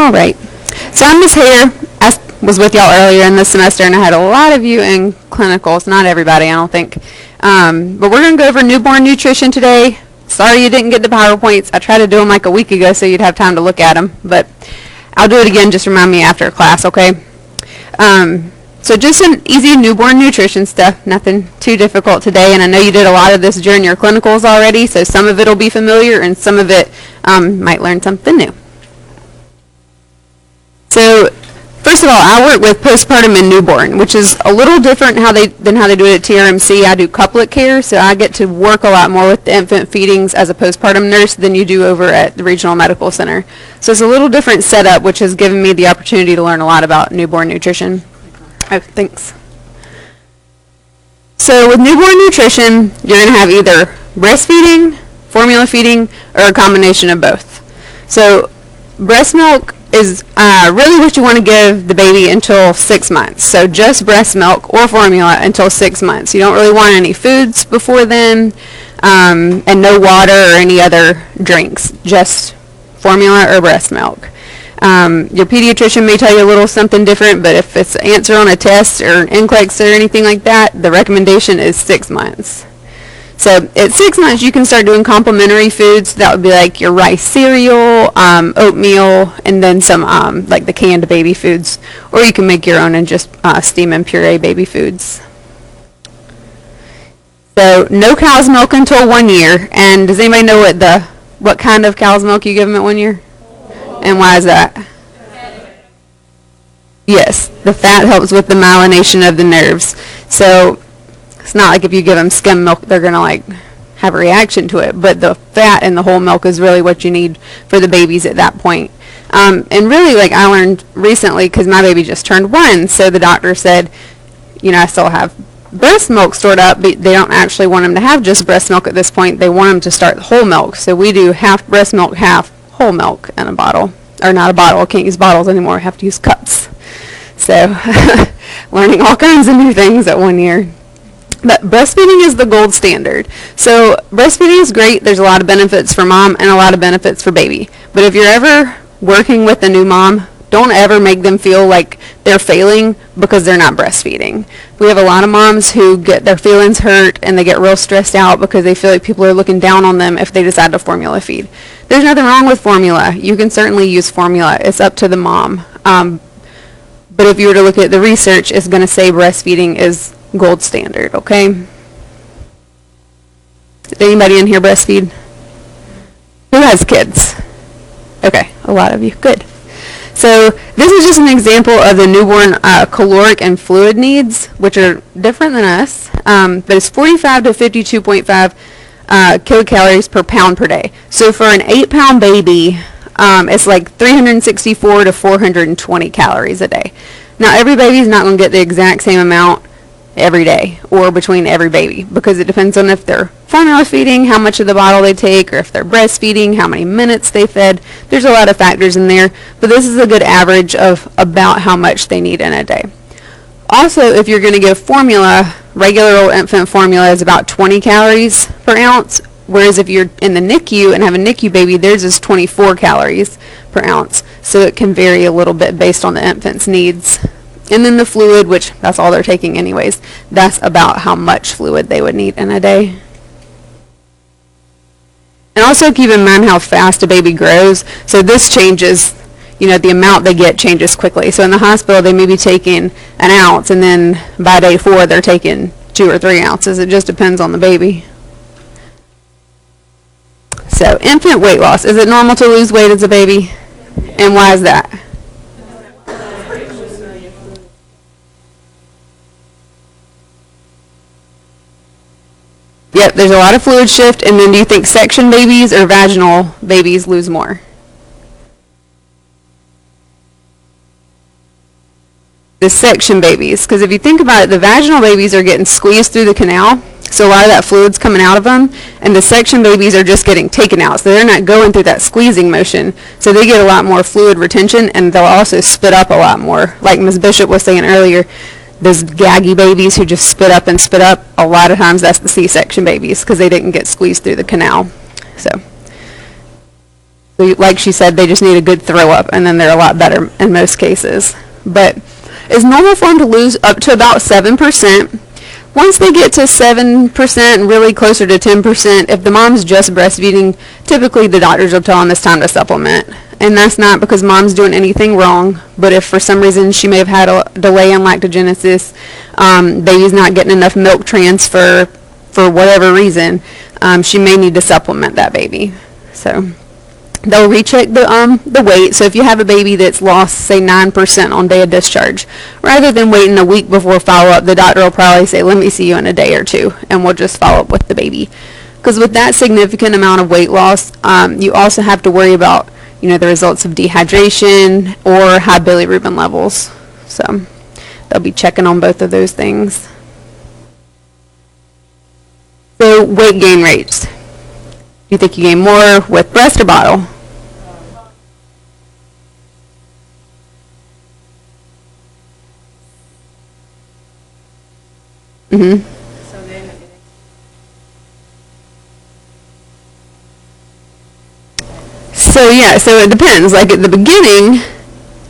All right. So I'm Ms. Hayter. I was with y'all earlier in the semester, and I had a lot of you in clinicals. Not everybody, I don't think. But we're going to go over newborn nutrition today. Sorry you didn't get the PowerPoints. I tried to do them like a week ago so you'd have time to look at them. But I'll do it again. Just remind me after class, okay? So just some easy newborn nutrition stuff. Nothing too difficult today. And I know you did a lot of this during your clinicals already, so some of it will be familiar and some of it might learn something new. So first of all, I work with postpartum and newborn, which is a little different than how they do it at TRMC. I do couplet care, so I get to work a lot more with the infant feedings as a postpartum nurse than you do over at the Regional Medical Center. So it's a little different setup, which has given me the opportunity to learn a lot about newborn nutrition. Oh, thanks. So with newborn nutrition, you're going to have either breastfeeding, formula feeding, or a combination of both. So breast milk is really what you want to give the baby until 6 months. So just breast milk or formula until 6 months. You don't really want any foods before then, and no water or any other drinks, just formula or breast milk. Your pediatrician may tell you a little something different, but if it's an answer on a test or an NCLEX or anything like that, the recommendation is 6 months. So at 6 months, you can start doing complementary foods. That would be like your rice cereal, oatmeal, and then some like the canned baby foods. Or you can make your own and just steam and puree baby foods. So no cow's milk until 1 year. And does anybody know what kind of cow's milk you give them at 1 year? And why is that? Yes, the fat helps with the myelination of the nerves. So it's not like if you give them skim milk, they're going to like have a reaction to it. But the fat in the whole milk is really what you need for the babies at that point. And really, like I learned recently, because my baby just turned 1, so the doctor said, you know, I still have breast milk stored up, but they don't actually want them to have just breast milk at this point. They want them to start whole milk. So we do half breast milk, half whole milk in a bottle. Or not a bottle. Can't use bottles anymore. I have to use cups. So learning all kinds of new things at 1 year. But breastfeeding is the gold standard. So breastfeeding is great. There's a lot of benefits for mom and a lot of benefits for baby. But if you're ever working with a new mom, don't ever make them feel like they're failing because they're not breastfeeding. We have a lot of moms who get their feelings hurt and they get real stressed out because they feel like people are looking down on them if they decide to formula feed. There's nothing wrong with formula. You can certainly use formula. It's up to the mom. But if you were to look at the research, it's going to say breastfeeding is gold standard, okay? Did anybody in here breastfeed? Who has kids? Okay, a lot of you. Good. So this is just an example of the newborn caloric and fluid needs, which are different than us, but it's 45 to 52.5 kilocalories per pound per day. So for an 8-pound baby, it's like 364 to 420 calories a day. Now every baby is not going to get the exact same amount every day or between every baby because it depends on if they're formula feeding, how much of the bottle they take, or if they're breastfeeding, how many minutes they fed. There's a lot of factors in there, but this is a good average of about how much they need in a day. Also, if you're going to give formula, regular old infant formula is about 20 calories per ounce, whereas if you're in the NICU and have a NICU baby, theirs is 24 calories per ounce. So it can vary a little bit based on the infant's needs. And then the fluid, which that's all they're taking anyways, that's about how much fluid they would need in a day. And also keep in mind how fast a baby grows. So this changes, you know, the amount they get changes quickly. So in the hospital, they may be taking an ounce, and then by day 4, they're taking 2 or 3 ounces. It just depends on the baby. So infant weight loss. Is it normal to lose weight as a baby? And why is that? Yep, there's a lot of fluid shift. And then do you think section babies or vaginal babies lose more? The section babies, because if you think about it, the vaginal babies are getting squeezed through the canal, so a lot of that fluid's coming out of them, and the section babies are just getting taken out, so they're not going through that squeezing motion, so they get a lot more fluid retention, and they'll also spit up a lot more. Like Ms. Bishop was saying earlier, those gaggy babies who just spit up, a lot of times that's the C-section babies because they didn't get squeezed through the canal. So Like she said, they just need a good throw up, and then they're a lot better in most cases. But it's normal for them to lose up to about 7%. Once they get to 7%, really closer to 10%, if the mom's just breastfeeding, typically the doctors will tell them it's time to supplement. And that's not because mom's doing anything wrong, but if for some reason she may have had a delay in lactogenesis, baby's not getting enough milk transfer for whatever reason, she may need to supplement that baby. So they'll recheck the weight. So if you have a baby that's lost, say, 9% on day of discharge, rather than waiting a week before follow-up, the doctor will probably say, let me see you in a day or two, and we'll just follow up with the baby. Because with that significant amount of weight loss, you also have to worry about, the results of dehydration or high bilirubin levels. So they'll be checking on both of those things. So weight gain rates. Do you think you gain more with breast or bottle? Mm-hmm. So it depends. Like at the beginning,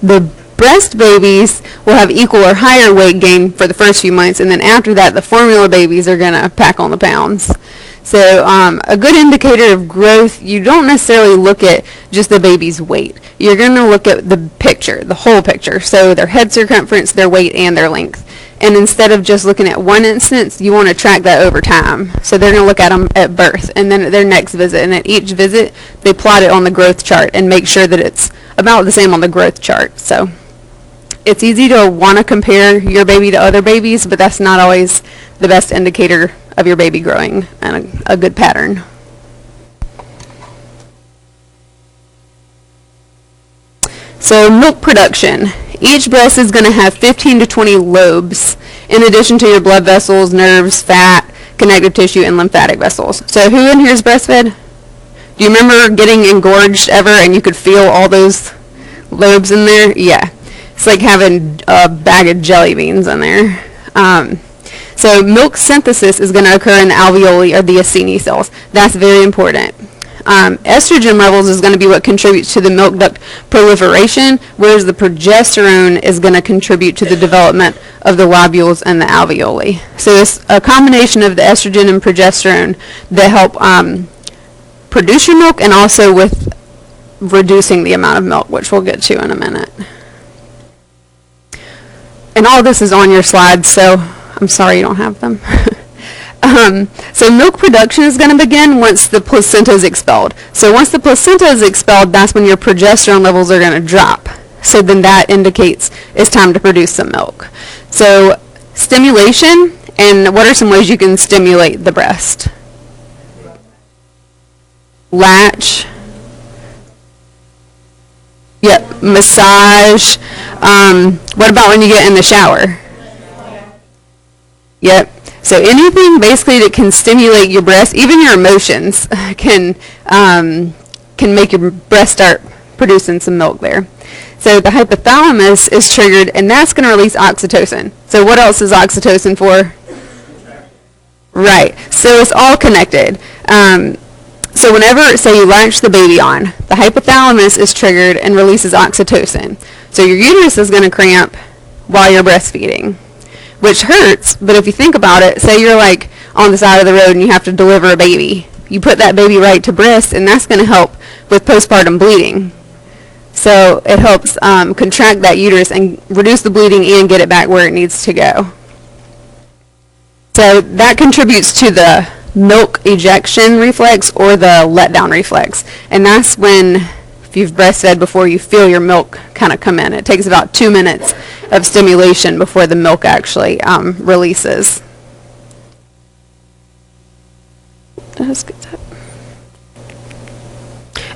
the breast babies will have equal or higher weight gain for the first few months, and then after that, the formula babies are going to pack on the pounds. So a good indicator of growth, you don't necessarily look at just the baby's weight. You're going to look at the picture, the whole picture. So their head circumference, their weight, and their length. And instead of just looking at one instance, you want to track that over time. So they're going to look at them at birth and then at their next visit. And at each visit, they plot it on the growth chart and make sure that it's about the same on the growth chart. So it's easy to want to compare your baby to other babies, but that's not always the best indicator of your baby growing and a good pattern. So milk production. Each breast is going to have 15 to 20 lobes, in addition to your blood vessels, nerves, fat, connective tissue, and lymphatic vessels. So who in here is breastfed? Do you remember getting engorged ever and you could feel all those lobes in there? Yeah. It's like having a bag of jelly beans in there. So milk synthesis is going to occur in the alveoli or the Acini cells. That's very important. Estrogen levels is going to be what contributes to the milk duct proliferation, whereas the progesterone is going to contribute to the development of the lobules and the alveoli. So it's a combination of the estrogen and progesterone that help produce your milk, and also with reducing the amount of milk, which we'll get to in a minute. And all this is on your slides, so I'm sorry you don't have them. So milk production is going to begin once the placenta is expelled. So once the placenta is expelled, that's when your progesterone levels are going to drop. So then that indicates it's time to produce some milk. So stimulation, and what are some ways you can stimulate the breast? Latch. Yep, massage. What about when you get in the shower? Yep. So anything basically that can stimulate your breast, even your emotions, can make your breast start producing some milk there. So the hypothalamus is triggered, and that's going to release oxytocin. So what else is oxytocin for? Right. So it's all connected. So whenever, say, you latch the baby on, the hypothalamus is triggered and releases oxytocin. So your uterus is going to cramp while you're breastfeeding, which hurts, but if you think about it, say you're like on the side of the road and you have to deliver a baby. You put that baby right to breast, and that's going to help with postpartum bleeding. So it helps contract that uterus and reduce the bleeding and get it back where it needs to go. So that contributes to the milk ejection reflex or the letdown reflex. And that's when, if you've breastfed before, you feel your milk kind of come in. It takes about 2 minutes of stimulation before the milk actually releases.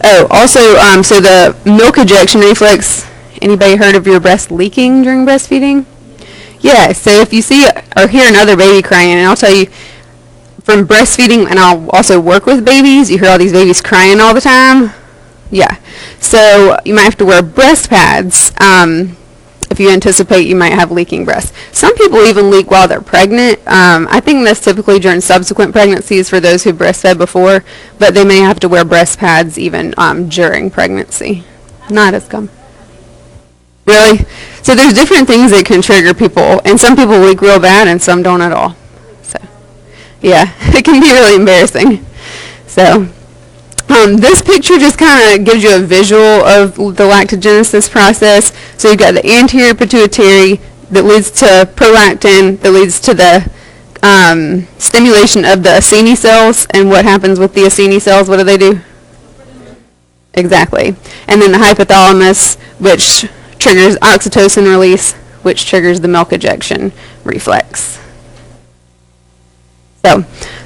Oh, also, so the milk ejection reflex, anybody heard of your breast leaking during breastfeeding? Yeah, so if you see or hear another baby crying, and I'll tell you, from breastfeeding, and I'll also work with babies, you hear all these babies crying all the time. Yeah, so you might have to wear breast pads. if you anticipate you might have leaking breasts. Some people even leak while they're pregnant. I think that's typically during subsequent pregnancies for those who breastfed before, but they may have to wear breast pads even during pregnancy. Not as common. Really? So there's different things that can trigger people, and some people leak real bad and some don't at all. So, yeah, it can be really embarrassing. So, this picture just kind of gives you a visual of the lactogenesis process. So you've got the anterior pituitary that leads to prolactin, that leads to the stimulation of the Acini cells. And what happens with the Acini cells? What do? Exactly. And then the hypothalamus, which triggers oxytocin release, which triggers the milk ejection reflex. So,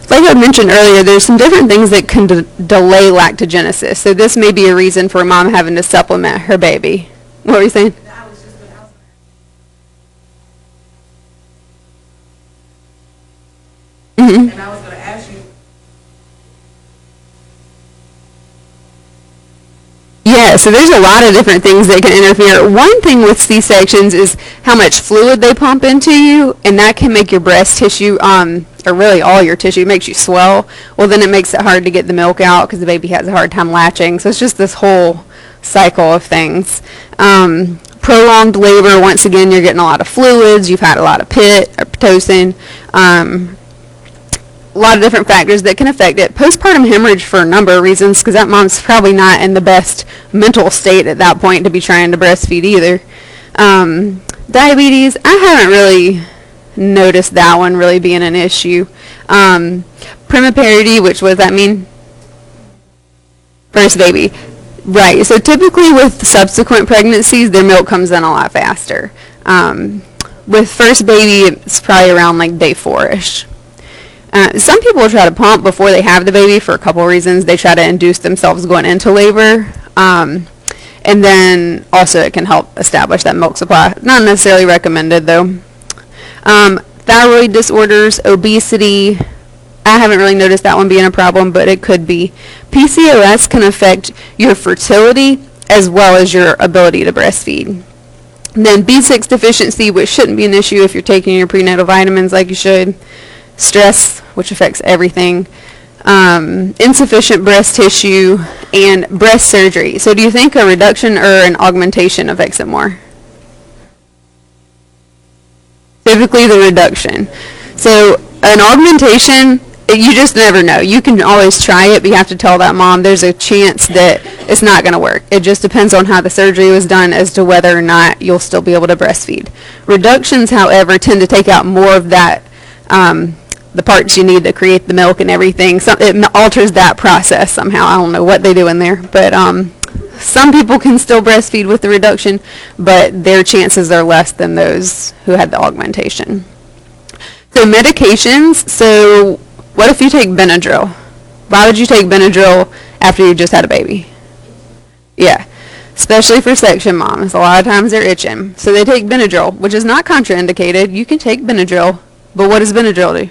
like I mentioned earlier, there's some different things that can delay lactogenesis. So this may be a reason for a mom having to supplement her baby. What were you saying? Mm-hmm. And I was going to ask you. Yeah, so there's a lot of different things that can interfere. One thing with C-sections is how much fluid they pump into you, and that can make your breast tissue, or really all your tissue, makes you swell. Well, then it makes it hard to get the milk out because the baby has a hard time latching. So it's just this whole cycle of things. Prolonged labor, once again, you're getting a lot of fluids. You've had a lot of pitocin. A lot of different factors that can affect it. Postpartum hemorrhage for a number of reasons, because that mom's probably not in the best mental state at that point to be trying to breastfeed either. Diabetes, I haven't really noticed that one really being an issue. Primiparity, which what does that mean? First baby. Right, so typically with subsequent pregnancies, their milk comes in a lot faster. With first baby, it's probably around like day 4-ish. Some people try to pump before they have the baby for a couple reasons. They try to induce themselves going into labor, and then also it can help establish that milk supply. Not necessarily recommended though. Thyroid disorders, obesity, I haven't really noticed that one being a problem, but it could be. PCOS can affect your fertility as well as your ability to breastfeed. And then B6 deficiency, which shouldn't be an issue if you're taking your prenatal vitamins like you should. Stress, which affects everything, insufficient breast tissue, and breast surgery. So do you think a reduction or an augmentation affects it more? Typically the reduction. So an augmentation, you just never know. You can always try it, but you have to tell that mom there's a chance that it's not going to work. It just depends on how the surgery was done as to whether or not you'll still be able to breastfeed. Reductions, however, tend to take out more of that the parts you need to create the milk and everything. So it alters that process somehow. I don't know what they do in there, but some people can still breastfeed with the reduction, but their chances are less than those who had the augmentation. So medications, so what if you take Benadryl? Why would you take Benadryl after you just had a baby? Yeah, especially for section moms. A lot of times they're itching. So they take Benadryl, which is not contraindicated. You can take Benadryl, but what does Benadryl do?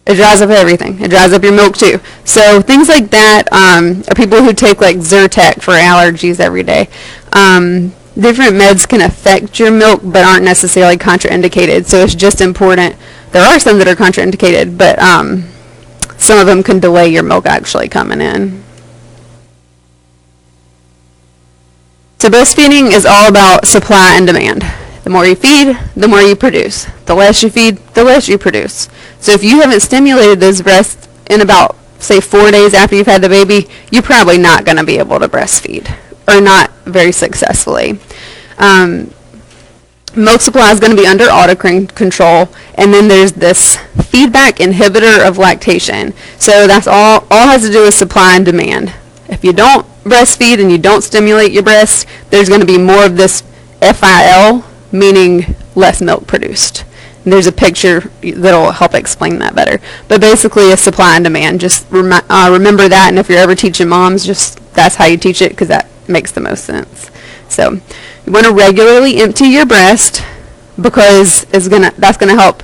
It dries up everything. It dries up your milk too. So things like that are people who take like Zyrtec for allergies every day. Different meds can affect your milk but aren't necessarily contraindicated. So it's just important. There are some that are contraindicated, but some of them can delay your milk actually coming in. So breastfeeding is all about supply and demand. The more you feed, the more you produce. The less you feed, the less you produce. So if you haven't stimulated those breasts in about, say, 4 days after you've had the baby, you're probably not going to be able to breastfeed, or not very successfully. Milk supply is going to be under autocrine control, and then there's this feedback inhibitor of lactation. So that's all has to do with supply and demand. If you don't breastfeed and you don't stimulate your breast, there's going to be more of this FIL, meaning less milk produced. And there's a picture that'll help explain that better. But basically a supply and demand. Just remember that, and if you're ever teaching moms, just that's how you teach it because that makes the most sense. So you want to regularly empty your breast because that's going to help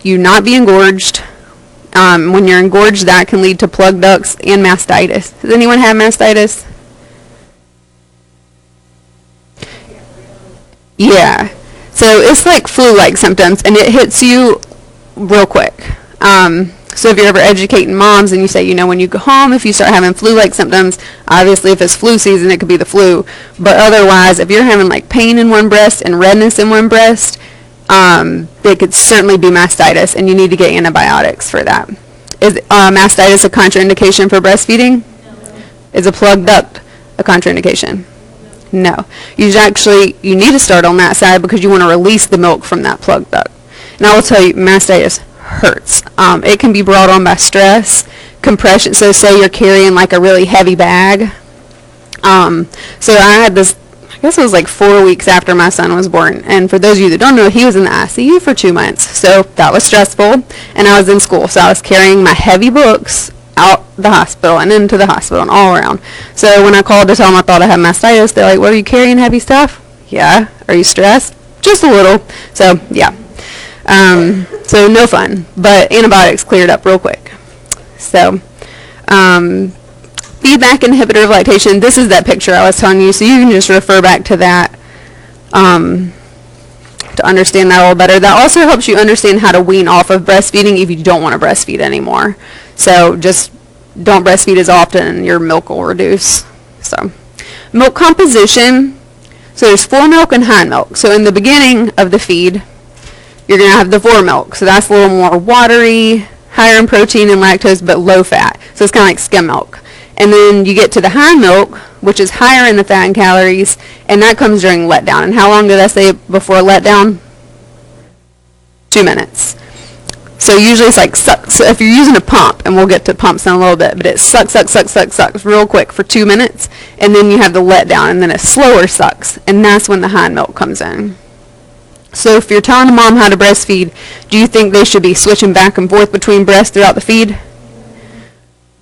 you not be engorged. When you're engorged, that can lead to plugged ducts and mastitis. Does anyone have mastitis? Yeah. So it's like flu-like symptoms, and it hits you real quick. So if you're ever educating moms and you say, when you go home, if you start having flu-like symptoms, obviously if it's flu season, it could be the flu. But otherwise, if you're having like pain in one breast and redness in one breast, it could certainly be mastitis, and you need to get antibiotics for that. Is mastitis a contraindication for breastfeeding? No. Is a plugged duct a contraindication? No. You need to start on that side because you want to release the milk from that plugged duct. And I will tell you, mastitis hurts. It can be brought on by stress, compression. So say you're carrying like a really heavy bag. So I had this, I guess it was like 4 weeks after my son was born. And for those of you that don't know, he was in the ICU for 2 months. So that was stressful. And I was in school. So I was carrying my heavy books out the hospital and into the hospital and all around. So when I called to tell them I thought I had mastitis, they're like, "Well, are you carrying heavy stuff?" "Yeah." "Are you stressed?" "Just a little." So yeah. So no fun, but antibiotics cleared up real quick. So feedback inhibitor of lactation, this is that picture I was telling you, so you can just refer back to that to understand that a little better. That also helps you understand how to wean off of breastfeeding if you don't want to breastfeed anymore. So just don't breastfeed as often and your milk will reduce. So milk composition, so there's foremilk and hindmilk. So in the beginning of the feed, you're going to have the foremilk. So that's a little more watery, higher in protein and lactose, but low fat. So it's kind of like skim milk. And then you get to the hindmilk, which is higher in the fat and calories, and that comes during letdown. And how long did I say before letdown? 2 minutes. So usually it's like sucks. So if you're using a pump, and we'll get to pumps in a little bit, but it sucks real quick for 2 minutes, and then you have the letdown, and then it slower sucks, and that's when the hindmilk comes in. So if you're telling a mom how to breastfeed, do you think they should be switching back and forth between breasts throughout the feed?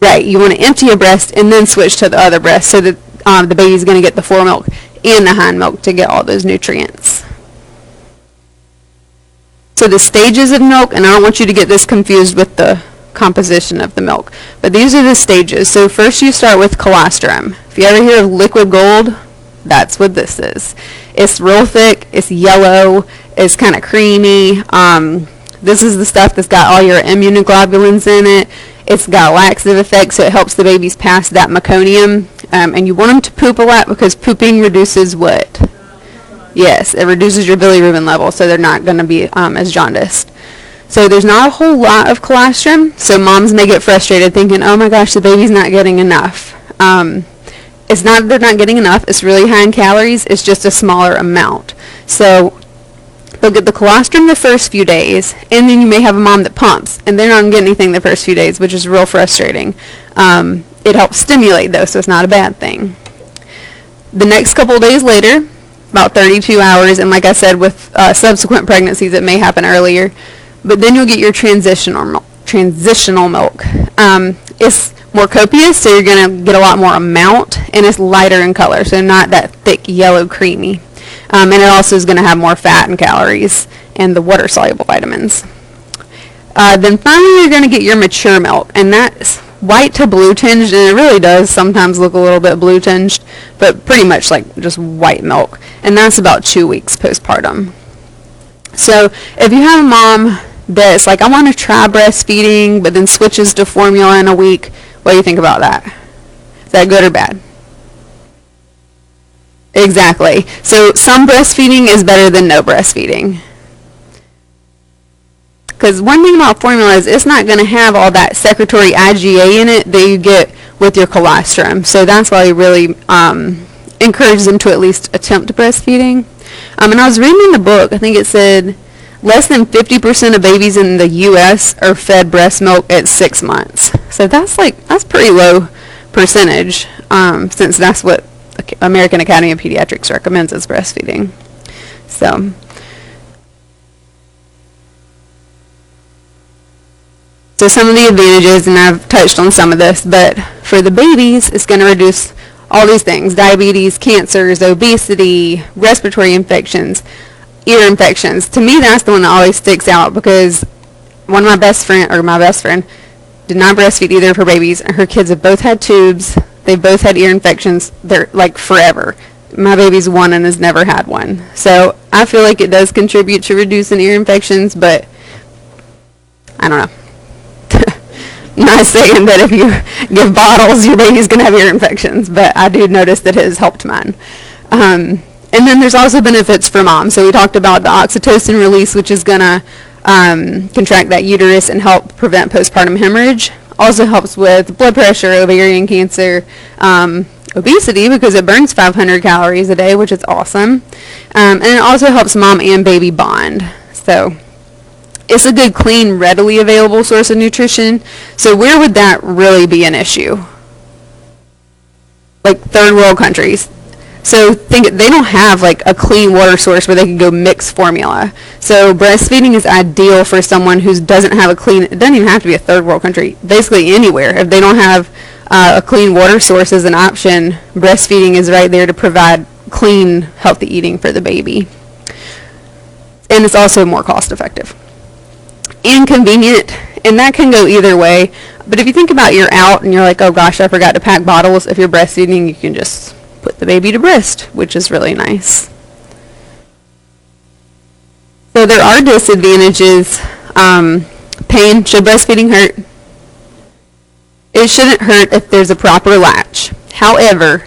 Right, you want to empty a breast and then switch to the other breast so that the baby's going to get the foremilk and the hindmilk to get all those nutrients. So the stages of milk, and I don't want you to get this confused with the composition of the milk, but these are the stages. So first you start with colostrum. If you ever hear of liquid gold, that's what this is. It's real thick, it's yellow, it's kind of creamy. This is the stuff that's got all your immunoglobulins in it. It's got a laxative effect, so it helps the babies pass that meconium. And you want them to poop a lot because pooping reduces what? Yes, it reduces your bilirubin level, so they're not going to be as jaundiced. So there's not a whole lot of colostrum, so moms may get frustrated thinking, oh my gosh, the baby's not getting enough. It's not that they're not getting enough, it's really high in calories, it's just a smaller amount. So they'll get the colostrum the first few days, and then you may have a mom that pumps, and they're not getting anything the first few days, which is real frustrating. It helps stimulate, though, so it's not a bad thing. The next couple of days later, about 32 hours, and like I said, with subsequent pregnancies, it may happen earlier, but then you'll get your transitional milk. It's more copious, so you're going to get a lot more amount, and it's lighter in color, so not that thick yellow creamy. And it also is going to have more fat and calories and the water-soluble vitamins. Then finally, you're going to get your mature milk, and that's white to blue tinged, and it really does sometimes look a little bit blue tinged, but pretty much like just white milk, and that's about 2 weeks postpartum. So if you have a mom that's like, I want to try breastfeeding, but then switches to formula in a week, what do you think about that? Is that good or bad? Exactly. So some breastfeeding is better than no breastfeeding. Because one thing about formula is it's not going to have all that secretory IgA in it that you get with your colostrum. So that's why we really encourage them to at least attempt breastfeeding. And I was reading in the book, I think it said less than 50% of babies in the U.S. are fed breast milk at 6 months. So that's pretty low percentage, since that's what the American Academy of Pediatrics recommends as breastfeeding. So some of the advantages, and I've touched on some of this, but for the babies, it's going to reduce all these things: diabetes, cancers, obesity, respiratory infections, ear infections. To me, that's the one that always sticks out, because my best friend did not breastfeed either of her babies, and her kids have both had tubes. They've both had ear infections. They're like forever. My baby's 1 and has never had one. So I feel like it does contribute to reducing ear infections, but I don't know. Not saying that if you give bottles, your baby's going to have ear infections, but I do notice that it has helped mine. And then there's also benefits for mom. So we talked about the oxytocin release, which is going to contract that uterus and help prevent postpartum hemorrhage. Also helps with blood pressure, ovarian cancer, obesity, because it burns 500 calories a day, which is awesome. And it also helps mom and baby bond. So it's a good, clean, readily available source of nutrition. So where would that really be an issue? Like third world countries. So think they don't have like a clean water source where they can go mix formula. So breastfeeding is ideal for someone who doesn't have a clean, it doesn't even have to be a third world country, basically anywhere. If they don't have a clean water source as an option, breastfeeding is right there to provide clean, healthy eating for the baby. And it's also more cost effective and convenient, and that can go either way. But if you think about you're out and you're like, oh gosh, I forgot to pack bottles, if you're breastfeeding, you can just put the baby to breast, which is really nice. So there are disadvantages. Pain. Should breastfeeding hurt? It shouldn't hurt if there's a proper latch. However,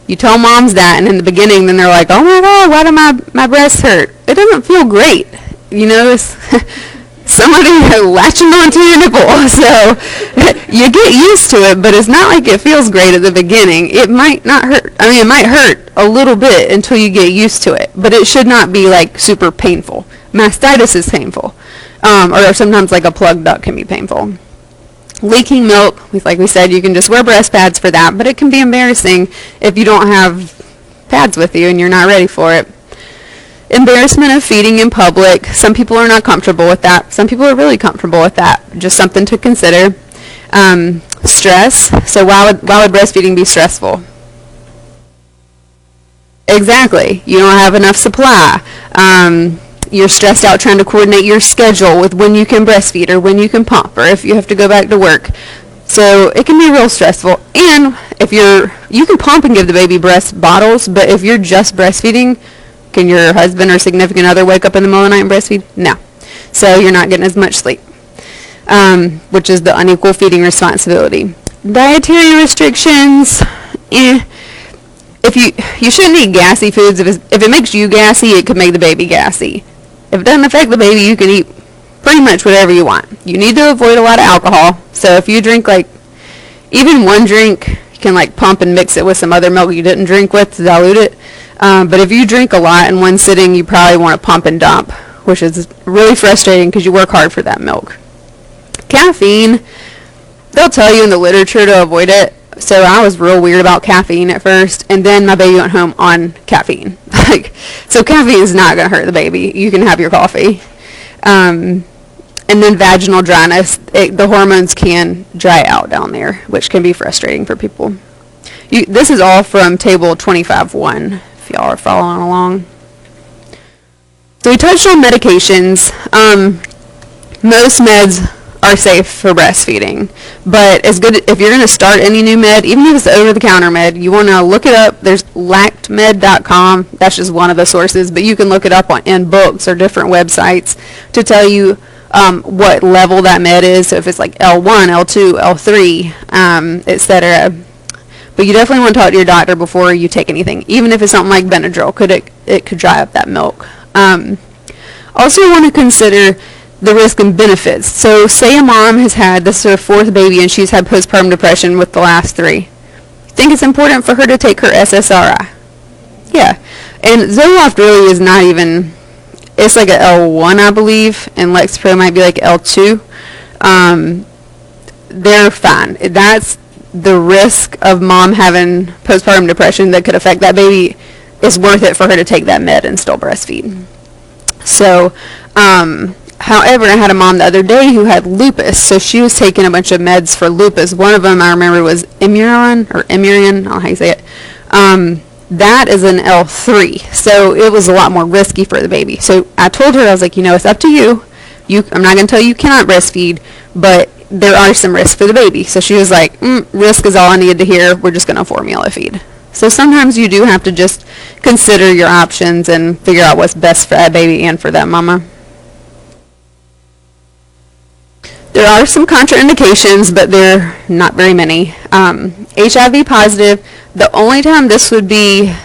you tell moms that, and in the beginning, then they're like, oh my God, why do my breasts hurt? It doesn't feel great. You know, it's somebody latching onto your nipple. So you get used to it, but it's not like it feels great at the beginning. It might not hurt. I mean, it might hurt a little bit until you get used to it, but it should not be like super painful. Mastitis is painful, or sometimes like a plugged duct can be painful. Leaking milk, like we said, you can just wear breast pads for that, but it can be embarrassing if you don't have pads with you and you're not ready for it. Embarrassment of feeding in public. Some people are not comfortable with that. Some people are really comfortable with that. Just something to consider. Stress. So why would breastfeeding be stressful? Exactly. You don't have enough supply. You're stressed out trying to coordinate your schedule with when you can breastfeed or when you can pump or if you have to go back to work. So it can be real stressful. And if you can pump and give the baby breast bottles, but if you're just breastfeeding, can your husband or significant other wake up in the middle of the night and breastfeed? No. So you're not getting as much sleep, which is the unequal feeding responsibility. Dietary restrictions. If you shouldn't eat gassy foods. If it makes you gassy, it could make the baby gassy. If it doesn't affect the baby, you can eat pretty much whatever you want. You need to avoid a lot of alcohol. So if you drink like even one drink, you can like pump and mix it with some other milk you didn't drink with to dilute it. But if you drink a lot in one sitting, you probably want to pump and dump, which is really frustrating because you work hard for that milk. Caffeine, they'll tell you in the literature to avoid it. So I was real weird about caffeine at first, and then my baby went home on caffeine. So caffeine is not going to hurt the baby. You can have your coffee. And then vaginal dryness, the hormones can dry out down there, which can be frustrating for people. This is all from table 25.1, if y'all are following along. So we touched on medications. Most meds are safe for breastfeeding, but it's good if you're going to start any new med, even if it's over-the-counter med, you want to look it up. There's lactmed.com. That's just one of the sources, but you can look it up in books or different websites to tell you what level that med is. So if it's like L1, L2, L3, etc. But you definitely want to talk to your doctor before you take anything, even if it's something like Benadryl. It could dry up that milk. Also, you want to consider the risk and benefits. So say a mom has had, this is her fourth baby, and she's had postpartum depression with the last three. Think it's important for her to take her SSRI? Yeah. And Zoloft really is not even, it's like an L1, I believe, and Lexapro might be like L2. They're fine. That's the risk of mom having postpartum depression that could affect that baby. Is worth it for her to take that med and still breastfeed. So, however, I had a mom the other day who had lupus, so she was taking a bunch of meds for lupus. One of them I remember was Imuran, I don't know how you say it. That is an L3, so it was a lot more risky for the baby. So I told her, I was like, it's up to you. I'm not going to tell you cannot breastfeed, but there are some risks for the baby. So she was like, risk is all I needed to hear. We're just going to formula feed. So sometimes you do have to just consider your options and figure out what's best for that baby and for that mama. There are some contraindications, but they're not very many. HIV positive, the only time this would be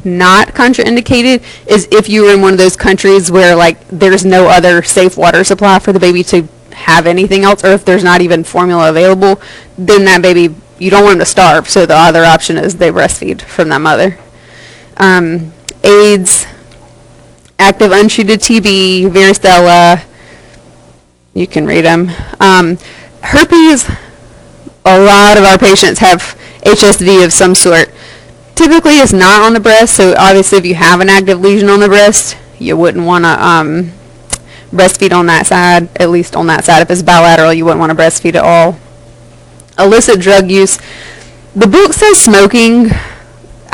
not contraindicated is if you were in one of those countries where like there's no other safe water supply for the baby to have anything else, or if there's not even formula available, then that baby, you don't want them to starve, so the other option is they breastfeed from that mother. AIDS, active untreated TB, varicella, you can read them. Herpes, a lot of our patients have HSV of some sort. Typically it's not on the breast, so obviously if you have an active lesion on the breast, you wouldn't want to breastfeed on that side, at least on that side. If it's bilateral, you wouldn't want to breastfeed at all. Illicit drug use. The book says smoking.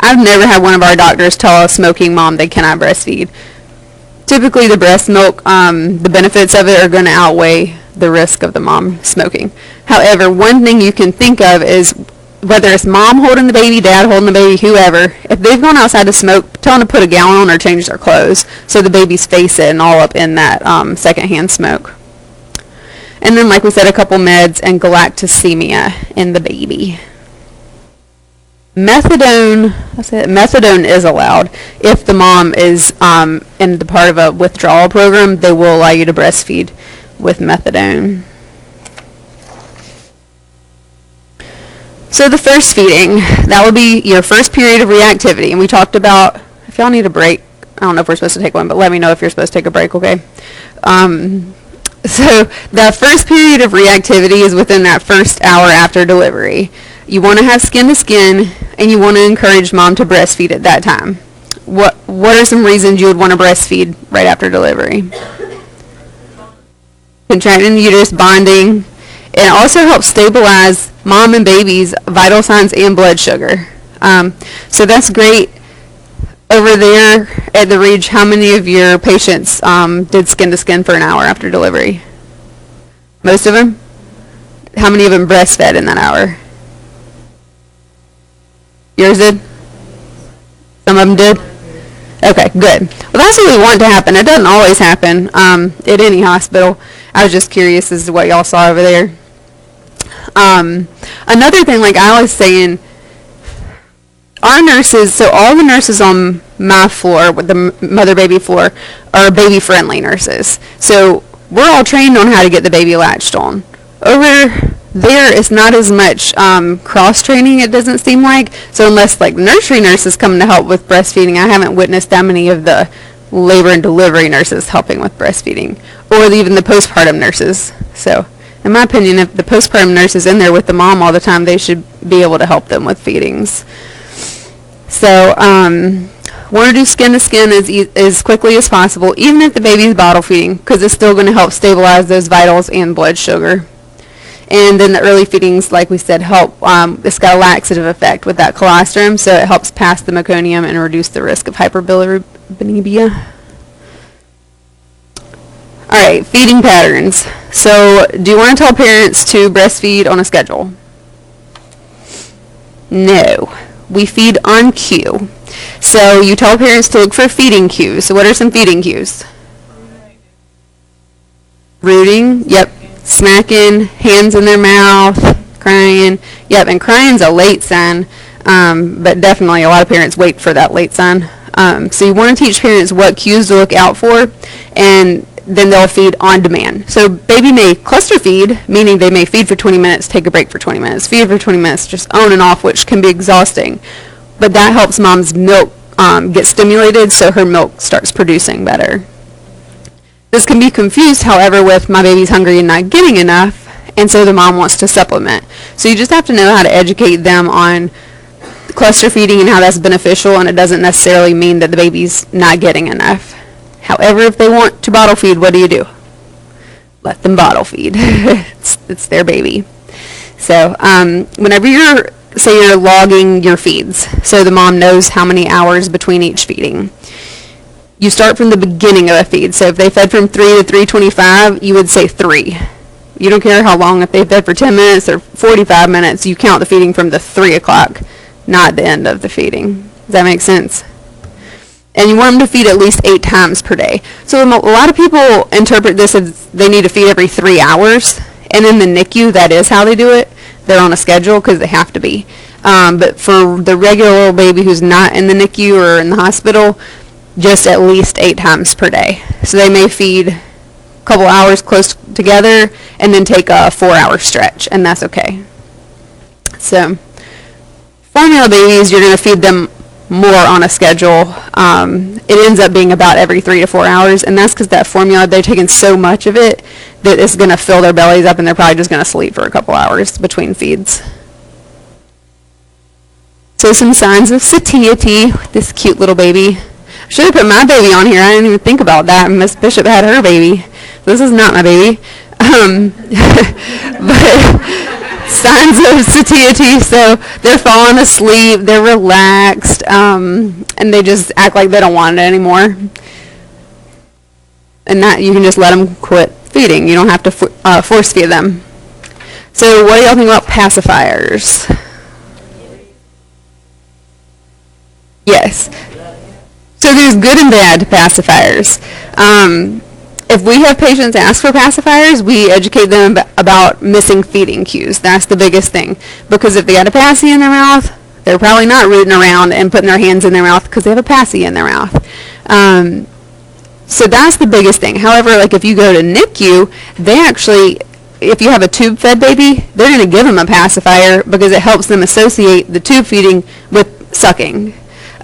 I've never had one of our doctors tell a smoking mom they cannot breastfeed. Typically the breast milk, the benefits of it are going to outweigh the risk of the mom smoking. However, one thing you can think of is whether it's mom holding the baby, dad holding the baby, whoever, if they've gone outside to smoke, tell them to put a gown on or change their clothes so the baby's face it and all up in that secondhand smoke. And then, like we said, a couple meds and galactosemia in the baby. Methadone is allowed. If the mom is in the part of a withdrawal program, they will allow you to breastfeed with methadone. So the first feeding, that will be your first period of reactivity. And we talked about, if y'all need a break, I don't know if we're supposed to take one, but let me know if you're supposed to take a break, okay? So the first period of reactivity is within that first hour after delivery. You want to have skin to skin, and you want to encourage mom to breastfeed at that time. What are some reasons you would want to breastfeed right after delivery? Contracting the uterus, bonding. It also helps stabilize mom and baby's vital signs and blood sugar. So that's great. Over there at the Reach, how many of your patients did skin to skin for an hour after delivery? Most of them? How many of them breastfed in that hour? Yours did? Some of them did? Okay, good. Well, that's what we want to happen. It doesn't always happen at any hospital. I was just curious as to what y'all saw over there. Another thing, like I was saying, our nurses, so all the nurses on my floor, with the mother-baby floor, are baby-friendly nurses. So we're all trained on how to get the baby latched on. Over there, it's not as much cross-training, it doesn't seem like. So unless like nursery nurses come to help with breastfeeding, I haven't witnessed that many of the labor and delivery nurses helping with breastfeeding, or even the postpartum nurses. So in my opinion, if the postpartum nurse is in there with the mom all the time, they should be able to help them with feedings. So want to do skin to skin as quickly as possible, even if the baby's bottle feeding, because it's still going to help stabilize those vitals and blood sugar. And then the early feedings, like we said, help. It's got a laxative effect with that colostrum, so it helps pass the meconium and reduce the risk of hyperbilirubinemia. All right, feeding patterns. So do you want to tell parents to breastfeed on a schedule? No. We feed on cue. So you tell parents to look for feeding cues. So what are some feeding cues? Rooting, yep. Smacking, hands in their mouth, crying. Yep, and crying's a late sign, but definitely a lot of parents wait for that late sign. So you want to teach parents what cues to look out for, and then they'll feed on demand. So baby may cluster feed, meaning they may feed for 20 minutes, take a break for 20 minutes, feed for 20 minutes, just on and off, which can be exhausting. But that helps mom's milk get stimulated so her milk starts producing better. This can be confused, however, with my baby's hungry and not getting enough, and so the mom wants to supplement. So you just have to know how to educate them on cluster feeding and how that's beneficial, and it doesn't necessarily mean that the baby's not getting enough. However, if they want to bottle feed, what do? Let them bottle feed. It's their baby. So whenever you're logging your feeds, so the mom knows how many hours between each feeding. You start from the beginning of a feed. So if they fed from 3 to 3:25, you would say 3. You don't care how long, if they fed for 10 minutes or 45 minutes, you count the feeding from the 3 o'clock, not the end of the feeding. Does that make sense? And you want them to feed at least 8 times per day. So a lot of people interpret this as they need to feed every 3 hours. And in the NICU, that is how they do it. They're on a schedule because they have to be. But for the regular little baby who's not in the NICU or in the hospital, just at least 8 times per day. So they may feed a couple hours close together and then take a 4-hour stretch, and that's okay. So formula babies, you're going to feed them more on a schedule. It ends up being about every 3 to 4 hours, and that's because that formula, they're taking so much of it that it's going to fill their bellies up, and they're probably just going to sleep for a couple hours between feeds. So some signs of satiety, this cute little baby. I should have put my baby on here. I didn't even think about that. Miss Bishop had her baby. This is not my baby. But signs of satiety, so they're falling asleep, they're relaxed, and they just act like they don't want it anymore. And that you can just let them quit feeding. You don't have to force feed them. So what do y'all think about pacifiers? Yes. So there's good and bad pacifiers. If we have patients ask for pacifiers, we educate them about missing feeding cues. That's the biggest thing. Because if they got a passy in their mouth, they're probably not rooting around and putting their hands in their mouth because they have a passy in their mouth. So that's the biggest thing. However, like if you go to NICU, they actually, if you have a tube-fed baby, they're going to give them a pacifier because it helps them associate the tube feeding with sucking.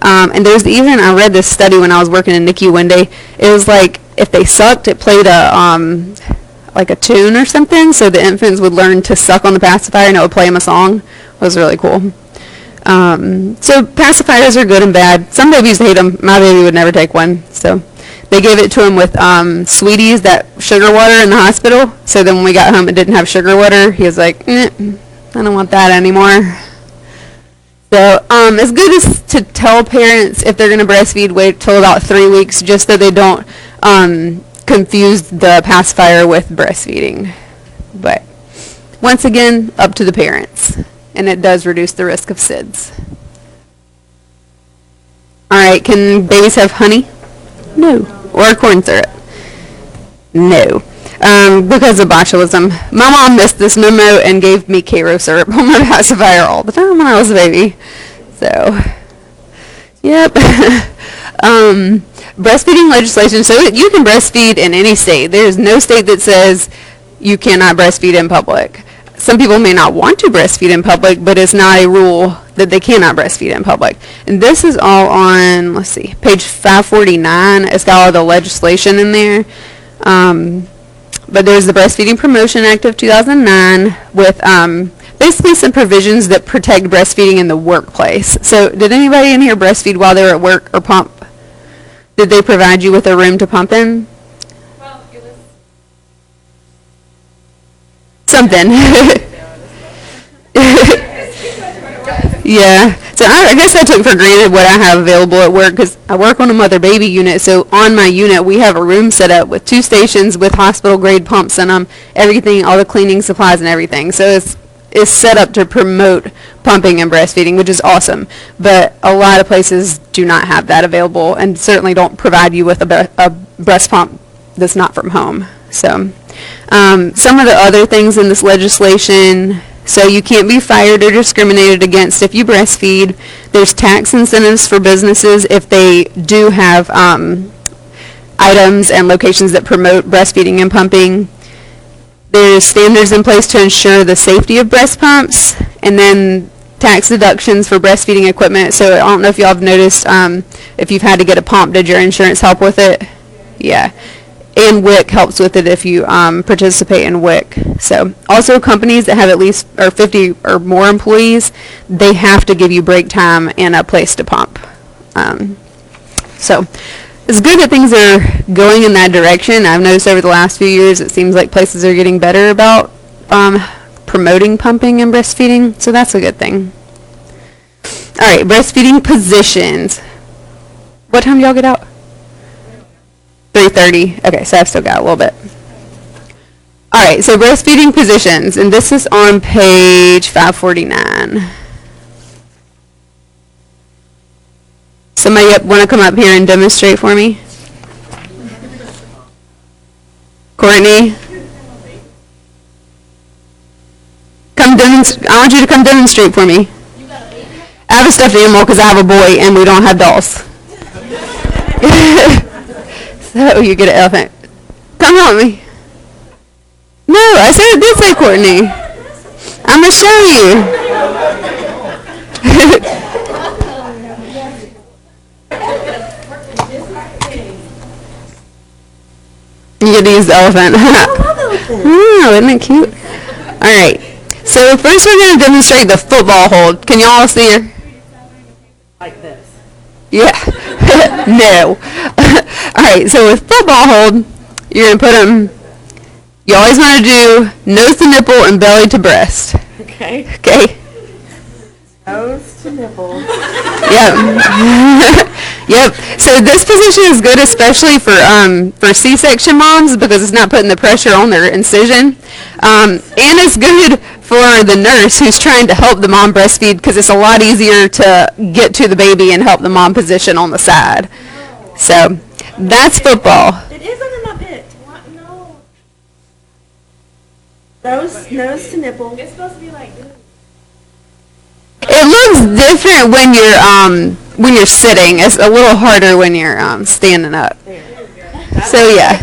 And there's even, I read this study when I was working in NICU one day, it was like if they sucked, it played like a tune or something, so the infants would learn to suck on the pacifier and it would play them a song. It was really cool. So pacifiers are good and bad. Some babies hate them. My baby would never take one. So they gave it to him with Sweeties, that sugar water in the hospital. So then when we got home, it didn't have sugar water. He was like, I don't want that anymore. So it's good to tell parents if they're going to breastfeed, wait till about 3 weeks just so they don't confuse the pacifier with breastfeeding. But once again, up to the parents. And it does reduce the risk of SIDS. All right, can babies have honey? No. Or corn syrup? No. Because of botulism. My mom missed this memo and gave me Karo syrup on my pacifier all the time when I was a baby. So, yep. Breastfeeding legislation. So you can breastfeed in any state. There's no state that says you cannot breastfeed in public. Some people may not want to breastfeed in public, but it's not a rule that they cannot breastfeed in public. And this is all on, let's see, page 549. It's got all the legislation in there. But there's the Breastfeeding Promotion Act of 2009 with basically some provisions that protect breastfeeding in the workplace. So did anybody in here breastfeed while they were at work or pump? Did they provide you with a room to pump in? Well, it was something. Yeah. So I guess I took for granted what I have available at work because I work on a mother-baby unit. So on my unit, we have a room set up with 2 stations with hospital-grade pumps in them, everything, all the cleaning supplies and everything. So it's set up to promote pumping and breastfeeding, which is awesome. But a lot of places do not have that available and certainly don't provide you with a breast pump that's not from home. So some of the other things in this legislation, so you can't be fired or discriminated against if you breastfeed. There's tax incentives for businesses if they do have items and locations that promote breastfeeding and pumping. There's standards in place to ensure the safety of breast pumps, and then tax deductions for breastfeeding equipment. So I don't know if y'all have noticed if you've had to get a pump, did your insurance help with it? Yeah. And WIC helps with it if you participate in WIC. So also companies that have at least 50 or more employees, they have to give you break time and a place to pump. So it's good that things are going in that direction. I've noticed over the last few years it seems like places are getting better about promoting pumping and breastfeeding, so that's a good thing. All right, breastfeeding positions. What time do y'all get out? 3:30. Okay, so I've still got a little bit. All right, so breastfeeding positions, and this is on page 549. Somebody want to come up here and demonstrate for me? Courtney? I want you to come demonstrate for me. I have a stuffed animal because I have a boy and we don't have dolls. So you get an elephant. Come help me. No, I said it did say Courtney. I'm going to show you. You get to use the elephant. Oh, isn't it cute? All right. So first we're going to demonstrate the football hold. Can you all see her? Like this. Yeah. No. All right. So with football hold, you're going to put them, you always want to do nose to nipple and belly to breast. Okay. Okay. Nose to nipple. Yep. Yep. So this position is good, especially for C-section moms, because it's not putting the pressure on their incision, and it's good for the nurse who's trying to help the mom breastfeed, because it's a lot easier to get to the baby and help the mom position on the side. So that's football. It is under my pit. What? No. Nose to nipple. It's supposed to be like this. It looks different when you're sitting. It's a little harder when you're standing up. So yeah.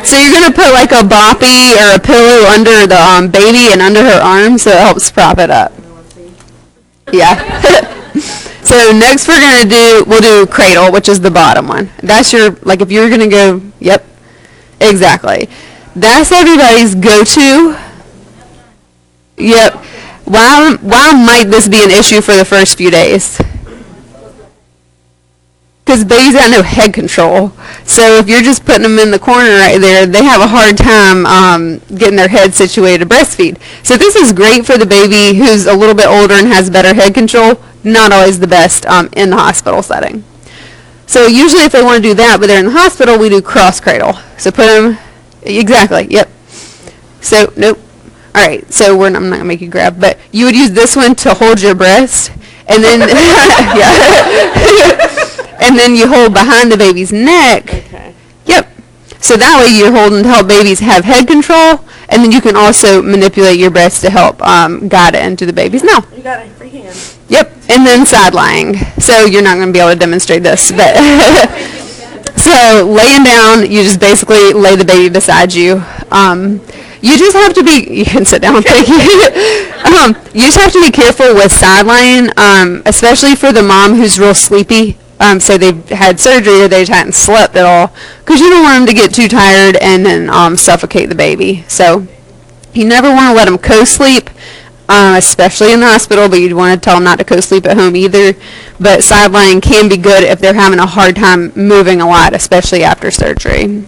So you're gonna put like a boppy or a pillow under the baby and under her arm, so it helps prop it up. Yeah. So next we'll do cradle, which is the bottom one. That's your, like if you're gonna go, yep, exactly. That's everybody's go-to. Yep. Why might this be an issue for the first few days? Because babies got no head control. So if you're just putting them in the corner right there, they have a hard time getting their head situated to breastfeed. So this is great for the baby who's a little bit older and has better head control. Not always the best in the hospital setting. So usually if they want to do that, but they're in the hospital, we do cross cradle. So put them, exactly, yep. So, nope. All right, so I'm not going to make you grab, but you would use this one to hold your breast, and then, and then you hold behind the baby's neck. Okay. Yep. So that way you're holding to help babies have head control, and then you can also manipulate your breast to help guide it into the baby's mouth. You got a free hand. Yep, and then side lying. So you're not going to be able to demonstrate this, but so laying down, you just basically lay the baby beside you. You just have to be, you can sit down, thank you. You just have to be careful with side lying, especially for the mom who's real sleepy. So they've had surgery or they just hadn't slept at all, because you don't want them to get too tired and then suffocate the baby. So you never want to let them co-sleep, especially in the hospital, but you'd want to tell them not to co-sleep at home either. But side lying can be good if they're having a hard time moving a lot, especially after surgery.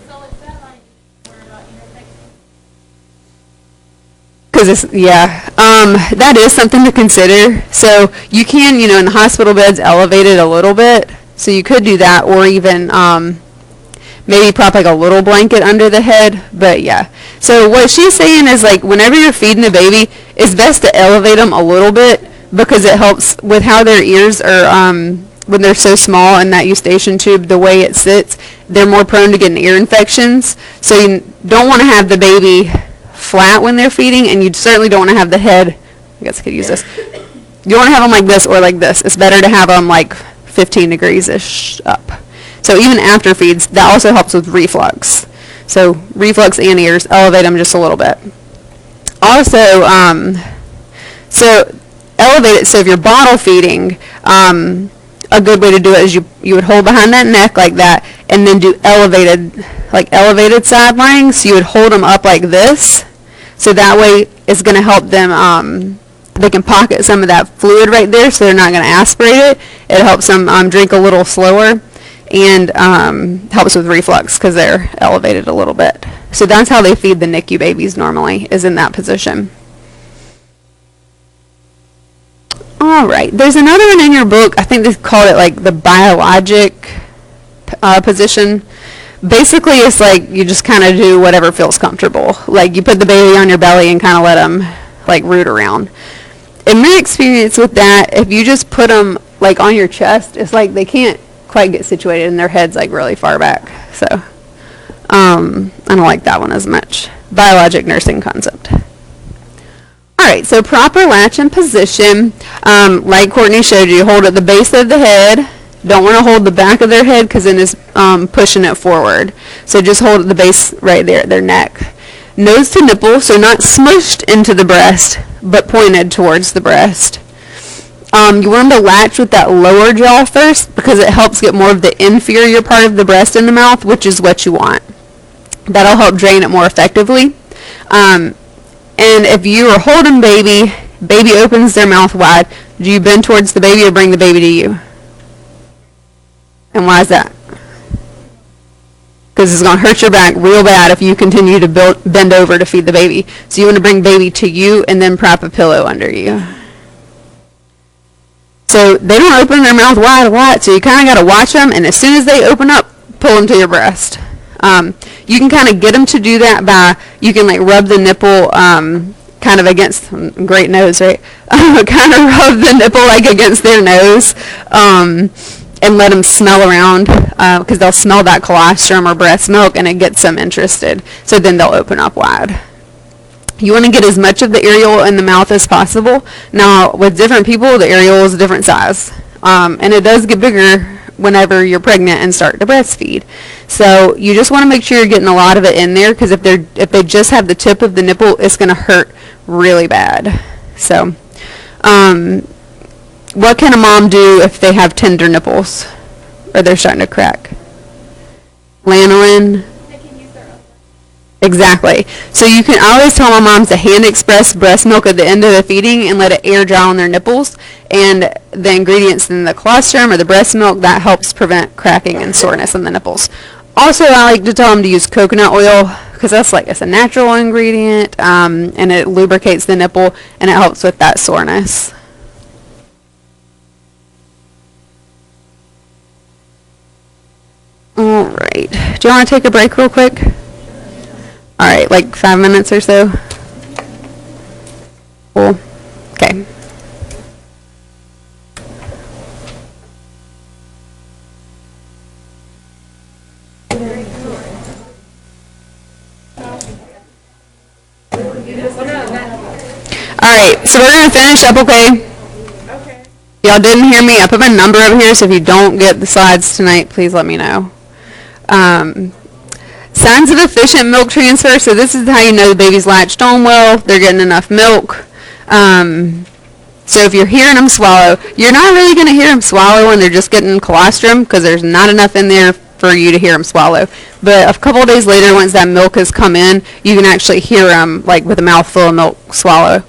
That is something to consider. So you can, in the hospital beds, elevate it a little bit. So you could do that, or even maybe prop like a little blanket under the head. But yeah. So what she's saying is, like, whenever you're feeding the baby, it's best to elevate them a little bit, because it helps with how their ears are, when they're so small in that eustachian tube, the way it sits, they're more prone to getting ear infections. So you don't want to have the baby flat when they're feeding, and you certainly don't want to have the head, I guess I could use this, you don't want to have them like this or like this. It's better to have them like 15 degrees-ish up. So even after feeds, that also helps with reflux. So reflux and ears, elevate them just a little bit. Also, so elevate it, so if you're bottle feeding, a good way to do it is you would hold behind that neck like that, and then do elevated side lying. So you would hold them up like this. So that way it's going to help them, they can pocket some of that fluid right there, so they're not going to aspirate it. It helps them drink a little slower, and helps with reflux because they're elevated a little bit. So that's how they feed the NICU babies normally, is in that position. All right, there's another one in your book. I think they called it like the biologic position. Basically, it's like you just kind of do whatever feels comfortable. Like you put the baby on your belly and kind of let them like root around. In my experience with that, if you just put them like on your chest, it's like they can't quite get situated and their head's like really far back. So I don't like that one as much. Biologic nursing concept. All right, so proper latch and position, like Courtney showed you, hold at the base of the head. Don't want to hold the back of their head because then it's pushing it forward. So just hold at the base right there, their neck. Nose to nipple, so not smushed into the breast, but pointed towards the breast. You want them to latch with that lower jaw first because it helps get more of the inferior part of the breast in the mouth, which is what you want. That'll help drain it more effectively. And if you are holding baby opens their mouth wide. Do you bend towards the baby or bring the baby to you? And why is that? Because it's going to hurt your back real bad if you continue to bend over to feed the baby. So you want to bring baby to you and then prop a pillow under you. So they don't open their mouth wide a lot, so you kind of got to watch them, and as soon as they open up, pull them to your breast. You can kind of get them to do that by, you can like rub the nipple kind of against, great nose, right? Kind of rub the nipple like against their nose and let them smell around because they'll smell that colostrum or breast milk and it gets them interested. So then they'll open up wide. You want to get as much of the areola in the mouth as possible. Now, with different people, the areola is a different size. And it does get bigger whenever you're pregnant and start to breastfeed. So you just want to make sure you're getting a lot of it in there because if they just have the tip of the nipple, it's going to hurt really bad. So what can a mom do if they have tender nipples or they're starting to crack? Lanolin. Exactly. So I always tell my moms to hand express breast milk at the end of the feeding and let it air dry on their nipples. And the ingredients in the colostrum or the breast milk, that helps prevent cracking and soreness in the nipples. Also, I like to tell them to use coconut oil because it's a natural ingredient and it lubricates the nipple and it helps with that soreness. All right. Do you want to take a break real quick? All right, like 5 minutes or so. Cool. Okay. All right, so we're going to finish up, okay? Okay. Y'all didn't hear me. I put my number over here, so if you don't get the slides tonight, please let me know. Signs of efficient milk transfer. So this is how you know the baby's latched on well. They're getting enough milk. So if you're hearing them swallow, you're not really going to hear them swallow when they're just getting colostrum because there's not enough in there for you to hear them swallow. But a couple of days later, once that milk has come in, you can actually hear them like with a mouthful of milk swallow.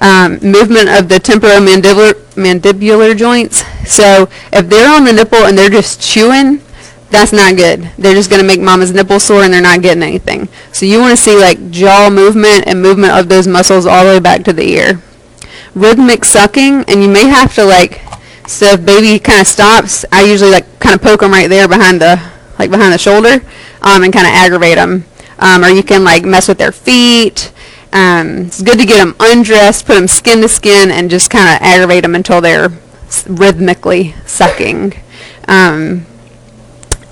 Movement of the temporomandibular joints. So if they're on the nipple and they're just chewing, that's not good. They're just going to make mama's nipple sore and they're not getting anything. So you want to see like jaw movement and movement of those muscles all the way back to the ear. Rhythmic sucking, and you may have to so if baby kind of stops, I usually kind of poke them right there behind the shoulder and kind of aggravate them. Or you can mess with their feet. It's good to get them undressed, put them skin to skin, and just kind of aggravate them until they're rhythmically sucking.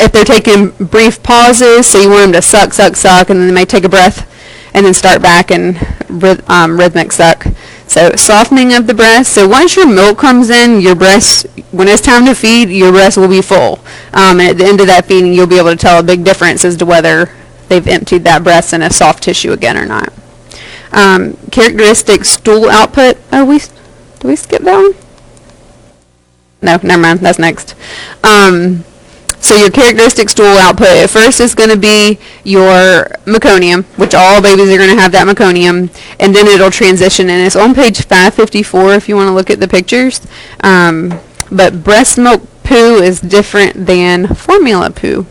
If they're taking brief pauses, so you want them to suck, suck, suck, and then they may take a breath and then start back and rhythmic suck. So softening of the breast. So once your milk comes in, your breast, when it's time to feed, your breast will be full. And at the end of that feeding, you'll be able to tell a big difference as to whether they've emptied that breast in a soft tissue again or not. Characteristic stool output. Oh, did we skip that one? No, never mind. That's next. So your characteristic stool output at first is going to be your meconium, which all babies are going to have that meconium, and then it'll transition, and it's on page 554 if you want to look at the pictures. But breast milk poo is different than formula poo.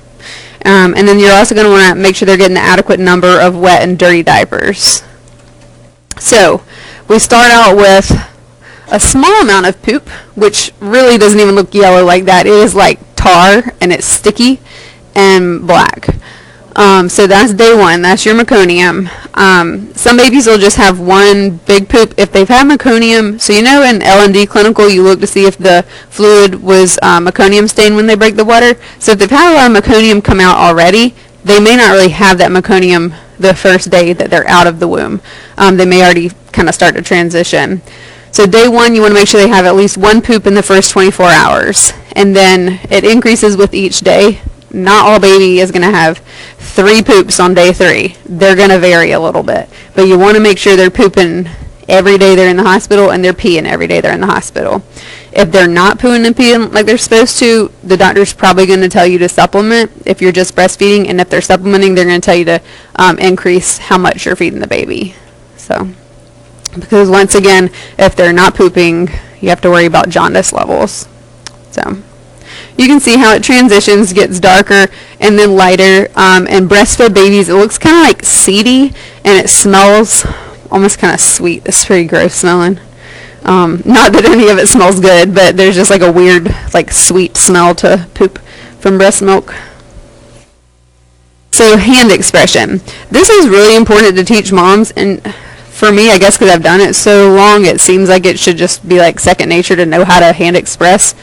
And then you're also going to want to make sure they're getting the adequate number of wet and dirty diapers. So we start out with a small amount of poop, which really doesn't even look yellow like that. It is like tar, and it's sticky and black. So that's day one. That's your meconium. Some babies will just have one big poop if they've had meconium. So you know in L&D clinical you look to see if the fluid was meconium stained when they break the water. So if they've had a lot of meconium come out already, they may not really have that meconium the first day that they're out of the womb. They may already kind of start to transition. So day one, you want to make sure they have at least one poop in the first 24 hours. And then it increases with each day. Not all baby is going to have 3 poops on day 3. They're going to vary a little bit. But you want to make sure they're pooping every day they're in the hospital and they're peeing every day they're in the hospital. If they're not pooing and peeing like they're supposed to, the doctor's probably going to tell you to supplement if you're just breastfeeding. And if they're supplementing, they're going to tell you to increase how much you're feeding the baby. So, because once again, if they're not pooping, you have to worry about jaundice levels. So you can see how it transitions, gets darker and then lighter. And breastfed babies, it looks kind of like seedy and it smells almost kind of sweet. It's pretty gross smelling. Not that any of it smells good, but there's just like a weird, like sweet smell to poop from breast milk. So hand expression. This is really important to teach moms, and for me, I guess because I've done it so long, it seems like it should just be like second nature to know how to hand express.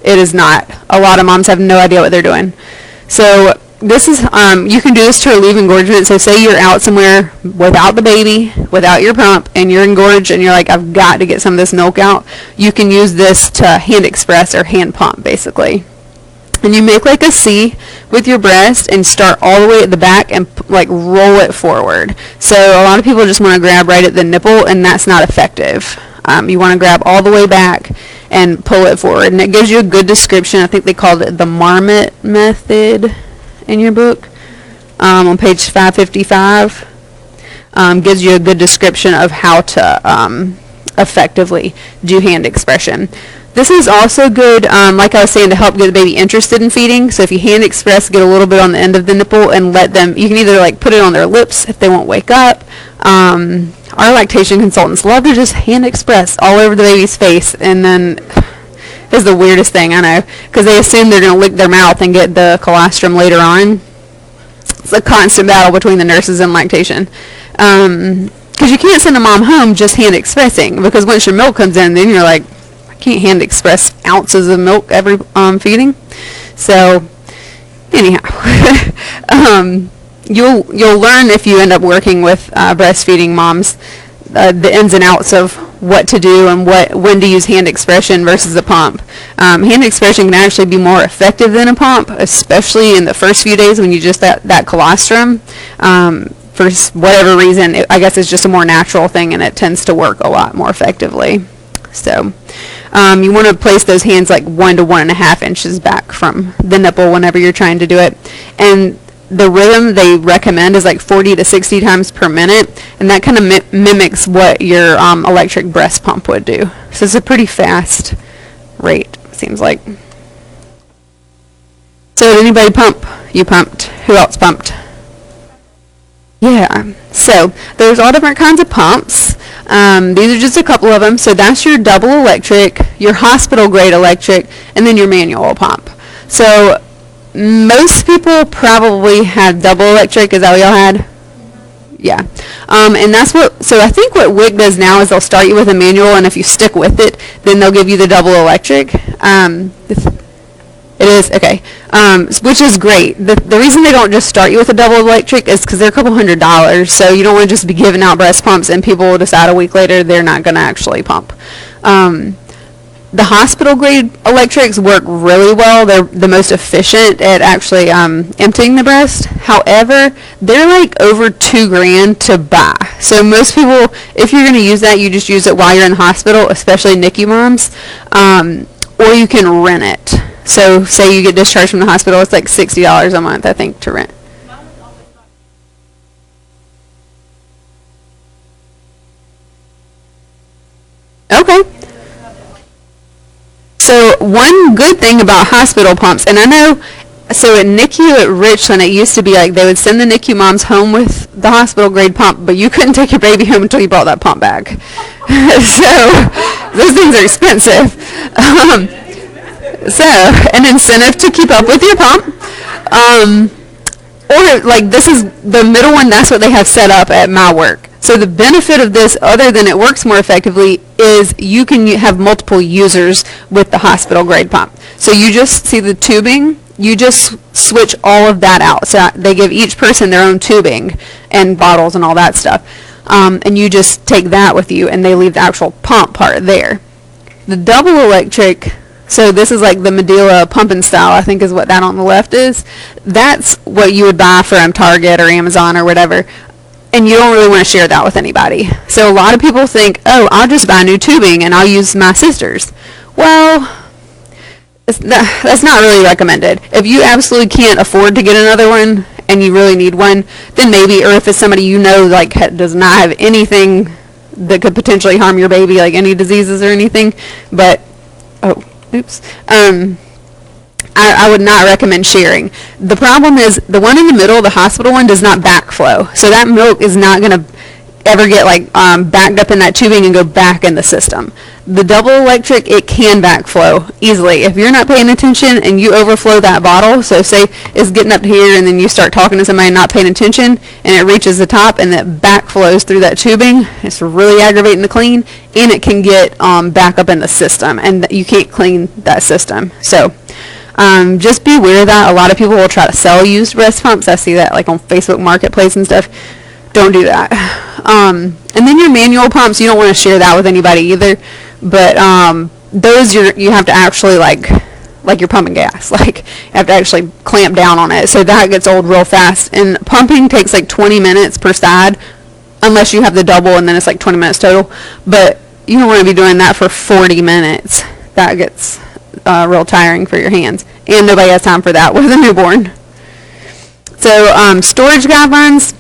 It is not. A lot of moms have no idea what they're doing. So this is, you can do this to relieve engorgement. So say you're out somewhere without the baby, without your pump, and you're engorged and you're like, I've got to get some of this milk out. You can use this to hand express or hand pump, basically. And you make like a C with your breast and start all the way at the back and like roll it forward. So a lot of people just want to grab right at the nipple, and that's not effective. You want to grab all the way back and pull it forward. And it gives you a good description. I think they called it the Marmot method in your book on page 555. Gives you a good description of how to effectively do hand expression. This is also good, like I was saying, to help get the baby interested in feeding. So if you hand express, get a little bit on the end of the nipple and let them, you can either like put it on their lips if they won't wake up. Our lactation consultants love to just hand express all over the baby's face, and then it's the weirdest thing, I know, because they assume they're going to lick their mouth and get the colostrum later on. It's a constant battle between the nurses and lactation. Because you can't send a mom home just hand expressing, because once your milk comes in, then you're like, I can't hand express ounces of milk every feeding. So anyhow, you'll learn if you end up working with breastfeeding moms the ins and outs of what to do and when to use hand expression versus a pump. Hand expression can actually be more effective than a pump, especially in the first few days when you just that colostrum. For whatever reason, I guess it's just a more natural thing, and it tends to work a lot more effectively. So you want to place those hands like 1 to 1.5 inches back from the nipple whenever you're trying to do it. And the rhythm they recommend is like 40 to 60 times per minute, and that kind of mimics what your electric breast pump would do. So it's a pretty fast rate, seems like. So did anybody pump? You pumped. Who else pumped? Yeah. So there's all different kinds of pumps. These are just a couple of them. So that's your double electric, your hospital grade electric, and then your manual pump. So most people probably had double electric. Is that what y'all had? Yeah. And that's what, so I think what WIC does now is they'll start you with a manual, and if you stick with it, then they'll give you the double electric. It is, okay, which is great. The reason they don't just start you with a double electric is because they're a couple $100s, so you don't want to just be giving out breast pumps and people will decide a week later they're not going to actually pump. The hospital grade electrics work really well. They're the most efficient at actually emptying the breast. However, they're like over $2,000 to buy. So most people, if you're going to use that, you just use it while you're in the hospital, especially NICU moms, or you can rent it. So say you get discharged from the hospital, it's like $60 a month, I think, to rent. Okay. So one good thing about hospital pumps, and I know, so at NICU at Richland, it used to be like they would send the NICU moms home with the hospital grade pump, but you couldn't take your baby home until you brought that pump back. So those things are expensive. So an incentive to keep up with your pump. Or like this is the middle one, that's what they have set up at my work. So the benefit of this, other than it works more effectively, is you can have multiple users with the hospital grade pump. So you just see the tubing, you just switch all of that out. So they give each person their own tubing and bottles and all that stuff. And you just take that with you, and they leave the actual pump part there. The double electric, so this is like the Medela pumping style, I think is what that on the left is. That's what you would buy from Target or Amazon or whatever. And you don't really want to share that with anybody. So a lot of people think, oh, I'll just buy new tubing and I'll use my sister's. Well, that's not really recommended. If you absolutely can't afford to get another one and you really need one, then maybe, or if it's somebody you know like does not have anything that could potentially harm your baby, like any diseases or anything. But, oh, oops. I would not recommend sharing. The problem is the one in the middle, the hospital one, does not backflow. So that milk is not going to ever get like backed up in that tubing and go back in the system. The double electric, it can backflow easily. If you're not paying attention and you overflow that bottle, so say it's getting up to here and then you start talking to somebody and not paying attention and it reaches the top and it backflows through that tubing, it's really aggravating to clean, and it can get back up in the system and you can't clean that system. So just be aware of that. A lot of people will try to sell used breast pumps. I see that like on Facebook Marketplace and stuff. Don't do that. And then your manual pumps, you don't want to share that with anybody either. But those you have to actually like you're pumping gas. Like you have to actually clamp down on it. So that gets old real fast. And pumping takes like 20 minutes per side, unless you have the double, and then it's like 20 minutes total. But you don't want to be doing that for 40 minutes. That gets real tiring for your hands, and nobody has time for that with a newborn. So storage guidelines,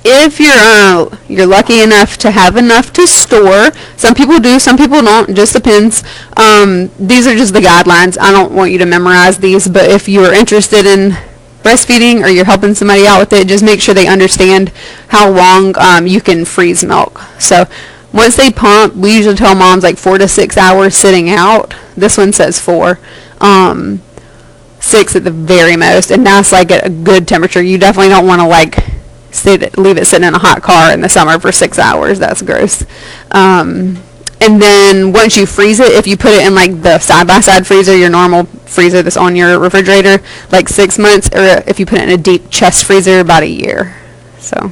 if you're lucky enough to have enough to store, some people do, some people don't, it just depends. These are just the guidelines. I don't want you to memorize these, but if you're interested in breastfeeding or you're helping somebody out with it, just make sure they understand how long you can freeze milk. So once they pump, we usually tell moms like 4 to 6 hours sitting out. This one says 4. 6 at the very most, and that's like at a good temperature. You definitely don't want to like leave it sitting in a hot car in the summer for 6 hours. That's gross. And then once you freeze it, if you put it in like the side-by-side freezer, your normal freezer that's on your refrigerator, like 6 months, or if you put it in a deep chest freezer, about a year. So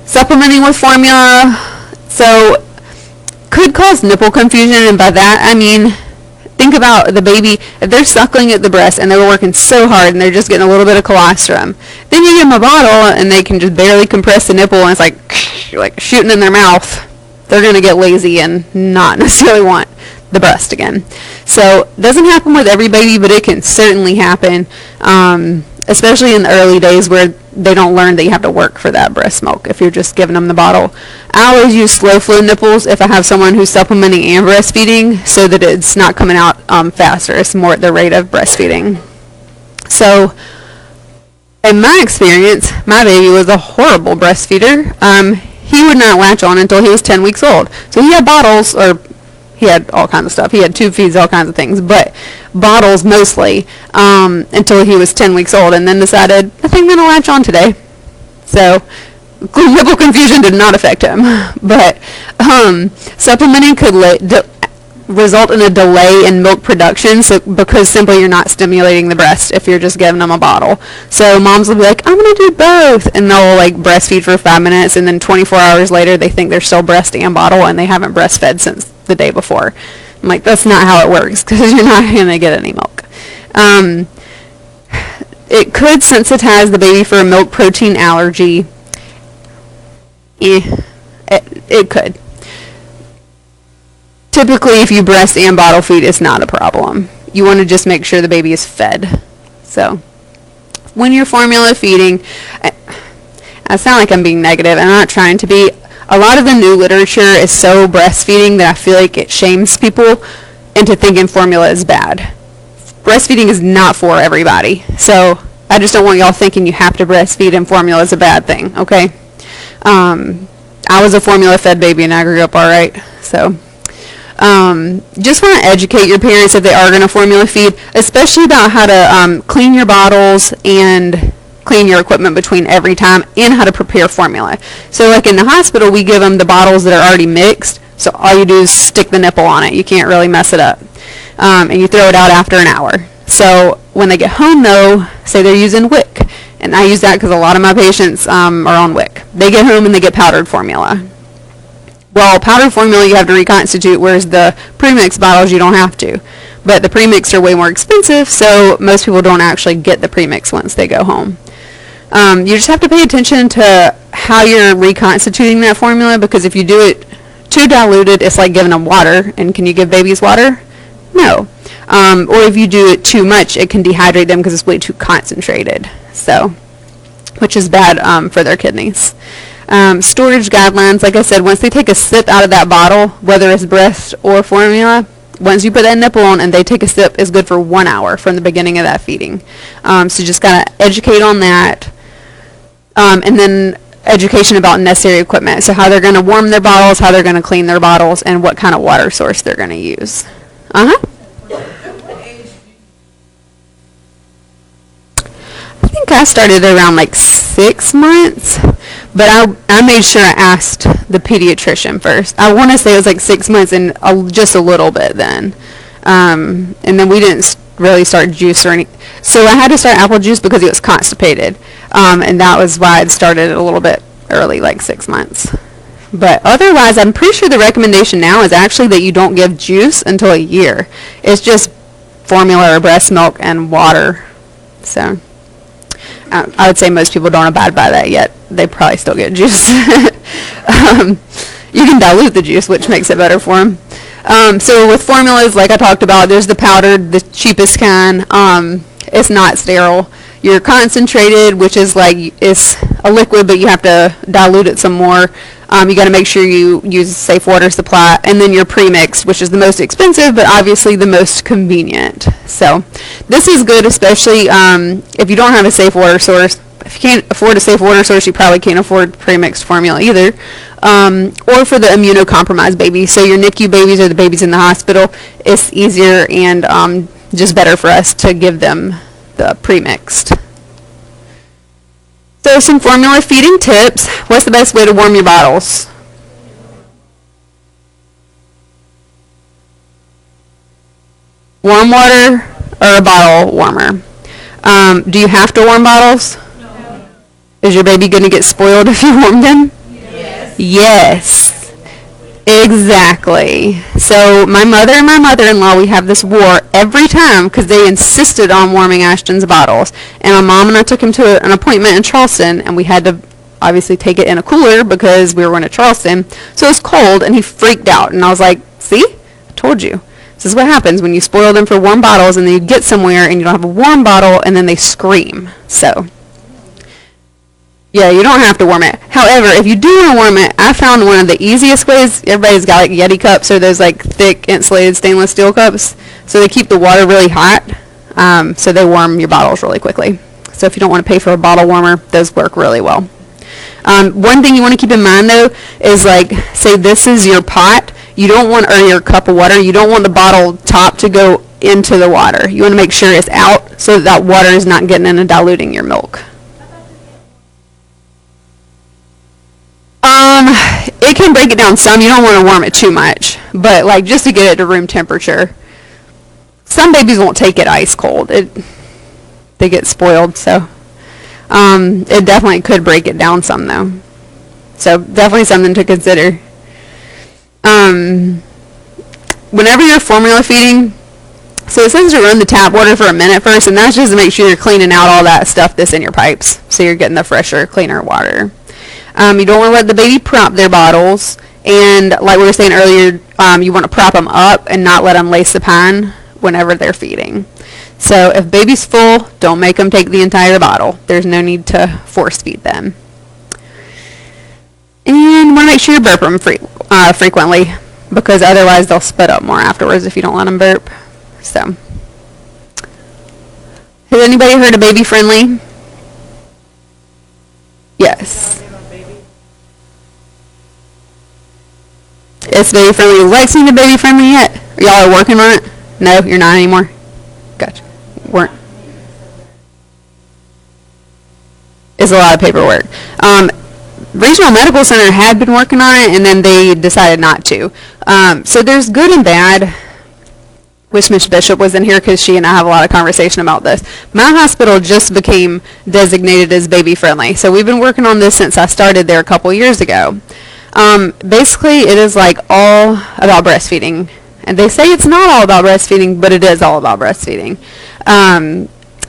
supplementing with formula, so could cause nipple confusion, and by that I mean, think about the baby, if they're suckling at the breast and they were working so hard and they're just getting a little bit of colostrum, then you give them a bottle and they can just barely compress the nipple and it's like shooting in their mouth. They're going to get lazy and not necessarily want the breast again. So it doesn't happen with every baby, but it can certainly happen, especially in the early days where they don't learn that you have to work for that breast milk if you're just giving them the bottle. I always use slow flow nipples if I have someone who's supplementing and breastfeeding, so that it's not coming out faster. It's more at the rate of breastfeeding. So in my experience, my baby was a horrible breastfeeder. He would not latch on until he was 10 weeks old. So he had bottles, or he had all kinds of stuff. He had tube feeds, all kinds of things, but bottles mostly, until he was 10 weeks old, and then decided, I think I'm going to latch on today. So nipple confusion did not affect him. But supplementing could result in a delay in milk production, so because simply you're not stimulating the breast if you're just giving them a bottle. So moms will be like, I'm going to do both, and they'll like breastfeed for 5 minutes, and then 24 hours later they think they're still breast and bottle, and they haven't breastfed since the day before. I'm like, that's not how it works, because you're not going to get any milk. It could sensitize the baby for a milk protein allergy. It could. Typically, if you breast and bottle feed, it's not a problem. You want to just make sure the baby is fed. So when you're formula feeding, I sound like I'm being negative, and I'm not trying to be. A lot of the new literature is so breastfeeding that I feel like it shames people into thinking formula is bad. Breastfeeding is not for everybody. So I just don't want y'all thinking you have to breastfeed and formula is a bad thing, okay? I was a formula fed baby and I grew up all right. So Just want to educate your parents if they are going to formula feed, especially about how to clean your bottles and clean your equipment between every time, and how to prepare formula. So like in the hospital, we give them the bottles that are already mixed, so all you do is stick the nipple on it. You can't really mess it up. And you throw it out after an hour. So when they get home though, say they're using WIC, and I use that because a lot of my patients are on WIC. They get home and they get powdered formula. Well, powdered formula you have to reconstitute, whereas the premixed bottles you don't have to. But the premixed are way more expensive, so most people don't actually get the premix once they go home. You just have to pay attention to how you're reconstituting that formula, because if you do it too diluted, it's like giving them water. And can you give babies water? No. Or if you do it too much, it can dehydrate them because it's way too concentrated. So, which is bad for their kidneys. Storage guidelines, like I said, once they take a sip out of that bottle, whether it's breast or formula, once you put that nipple on and they take a sip, is good for 1 hour from the beginning of that feeding. So just gotta educate on that. And then education about necessary equipment. So how they're going to warm their bottles, how they're going to clean their bottles, and what kind of water source they're going to use. I think I started around like 6 months, but I made sure I asked the pediatrician first. I want to say it was like 6 months and just a little bit then. And then we didn't really start juice or any. So I had to start apple juice because he was constipated. And that was why I'd started a little bit early, like 6 months. But otherwise, I'm pretty sure the recommendation now is actually that you don't give juice until a year. It's just formula or breast milk and water. So I would say most people don't abide by that yet. They probably still get juice. You can dilute the juice, which makes it better for them. So with formulas, like I talked about, there's the powdered, the cheapest kind. It's not sterile. Your concentrated, which is like, it's a liquid, but you have to dilute it some more. You got to make sure you use a safe water supply. And then your premixed, which is the most expensive, but obviously the most convenient. So this is good, especially if you don't have a safe water source. If you can't afford a safe water source, you probably can't afford premixed formula either. Or for the immunocompromised babies. So your NICU babies or the babies in the hospital, it's easier and just better for us to give them the premixed. So some formula feeding tips. What's the best way to warm your bottles? Warm water or a bottle warmer? Do you have to warm bottles? No. Is your baby going to get spoiled if you warm them? Yes. Yes. Exactly. So my mother and my mother-in-law, we have this war every time because they insisted on warming Ashton's bottles. And my mom and I took him to an appointment in Charleston, and we had to obviously take it in a cooler because we were going to Charleston. So it was cold, and he freaked out. And I was like, see? I told you. This is what happens when you spoil them for warm bottles, and then you get somewhere and you don't have a warm bottle, and then they scream. So yeah, you don't have to warm it. However, if you do want to warm it, I found one of the easiest ways. Everybody's got like Yeti cups or those like thick insulated stainless steel cups. So they keep the water really hot. So they warm your bottles really quickly. So if you don't want to pay for a bottle warmer, those work really well. One thing you want to keep in mind though is like, say this is your pot. You don't want, or your cup of water, you don't want the bottle top to go into the water. You want to make sure it's out so that water is not getting in and diluting your milk. It can break it down some. You don't want to warm it too much, but like just to get it to room temperature. Some babies won't take it ice cold. They get spoiled, so it definitely could break it down some though. So definitely something to consider. Whenever you're formula feeding, so it says to run the tap water for a minute first, and that's just to make sure you're cleaning out all that stuff that's in your pipes, so you're getting the fresher, cleaner water. You don't want to let the baby prop their bottles, and like we were saying earlier, you want to prop them up and not let them lay supine whenever they're feeding. So if baby's full, don't make them take the entire bottle. There's no need to force feed them. And want to make sure you burp them frequently, because otherwise they'll spit up more afterwards if you don't let them burp. So, has anybody heard of Baby Friendly? Yes. It's baby friendly. Lexington baby friendly yet? Y'all are working on it? No, you're not anymore? Gotcha. Weren't. It's a lot of paperwork. Regional Medical Center had been working on it, and then they decided not to. So there's good and bad. Wish Miss Bishop was in here because she and I have a lot of conversation about this. My hospital just became designated as baby friendly. So we've been working on this since I started there a couple years ago. Basically, it is like all about breastfeeding. And they say it's not all about breastfeeding, but it is all about breastfeeding.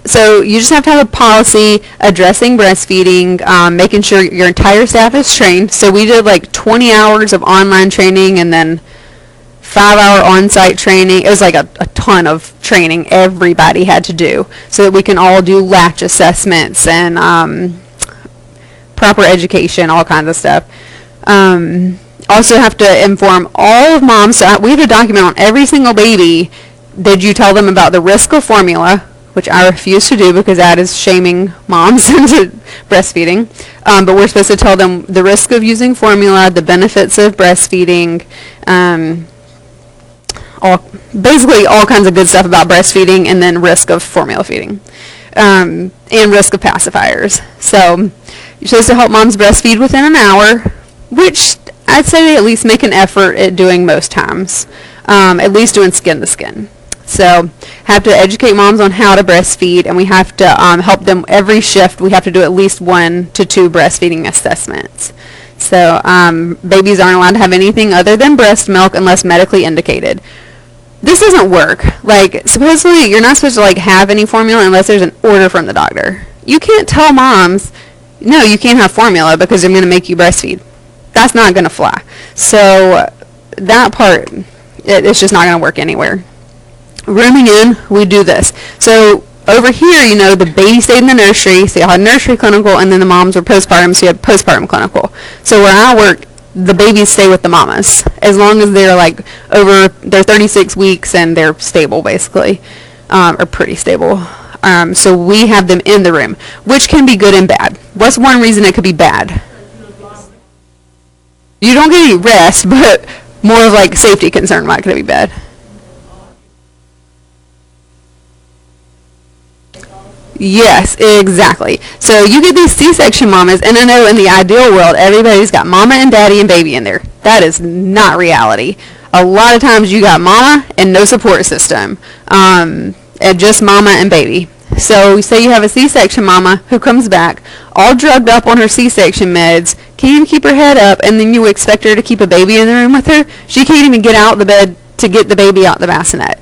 So you just have to have a policy addressing breastfeeding, making sure your entire staff is trained. So we did like 20 hours of online training and then 5-hour on-site training. It was like a ton of training everybody had to do so that we can all do latch assessments and proper education, all kinds of stuff. Also have to inform all of moms. So we have a document on every single baby. Did you tell them about the risk of formula, which I refuse to do because that is shaming moms into breastfeeding. But we're supposed to tell them the risk of using formula, the benefits of breastfeeding, basically all kinds of good stuff about breastfeeding, and then risk of formula feeding, and risk of pacifiers. So you're supposed to help moms breastfeed within an hour, which I'd say they at least make an effort at doing most times, at least doing skin to skin. So have to educate moms on how to breastfeed, and we have to help them every shift. We have to do at least 1 to 2 breastfeeding assessments. So babies aren't allowed to have anything other than breast milk unless medically indicated. This doesn't work. Like, supposedly you're not supposed to like have any formula unless there's an order from the doctor. You can't tell moms, no, you can't have formula because I'm going to make you breastfeed. That's not going to fly. So that part, it's just not going to work anywhere. Rooming in, we do this. So over here, you know, the baby stayed in the nursery, so you had nursery clinical, and then the moms were postpartum, so you had postpartum clinical. So where I work, the babies stay with the mamas, as long as they're like over their 36 weeks and they're stable, basically, or pretty stable. So we have them in the room, which can be good and bad. What's one reason it could be bad? You don't get any rest, but more of like safety concern. Why could it be bad? Yes, exactly. So you get these C-section mamas, and I know in the ideal world, everybody's got mama and daddy and baby in there. That is not reality. A lot of times you got mama and no support system, and just mama and baby. So say you have a C-section mama who comes back all drugged up on her C-section meds, can't even keep her head up, and then you expect her to keep a baby in the room with her. She can't even get out of the bed to get the baby out the bassinet.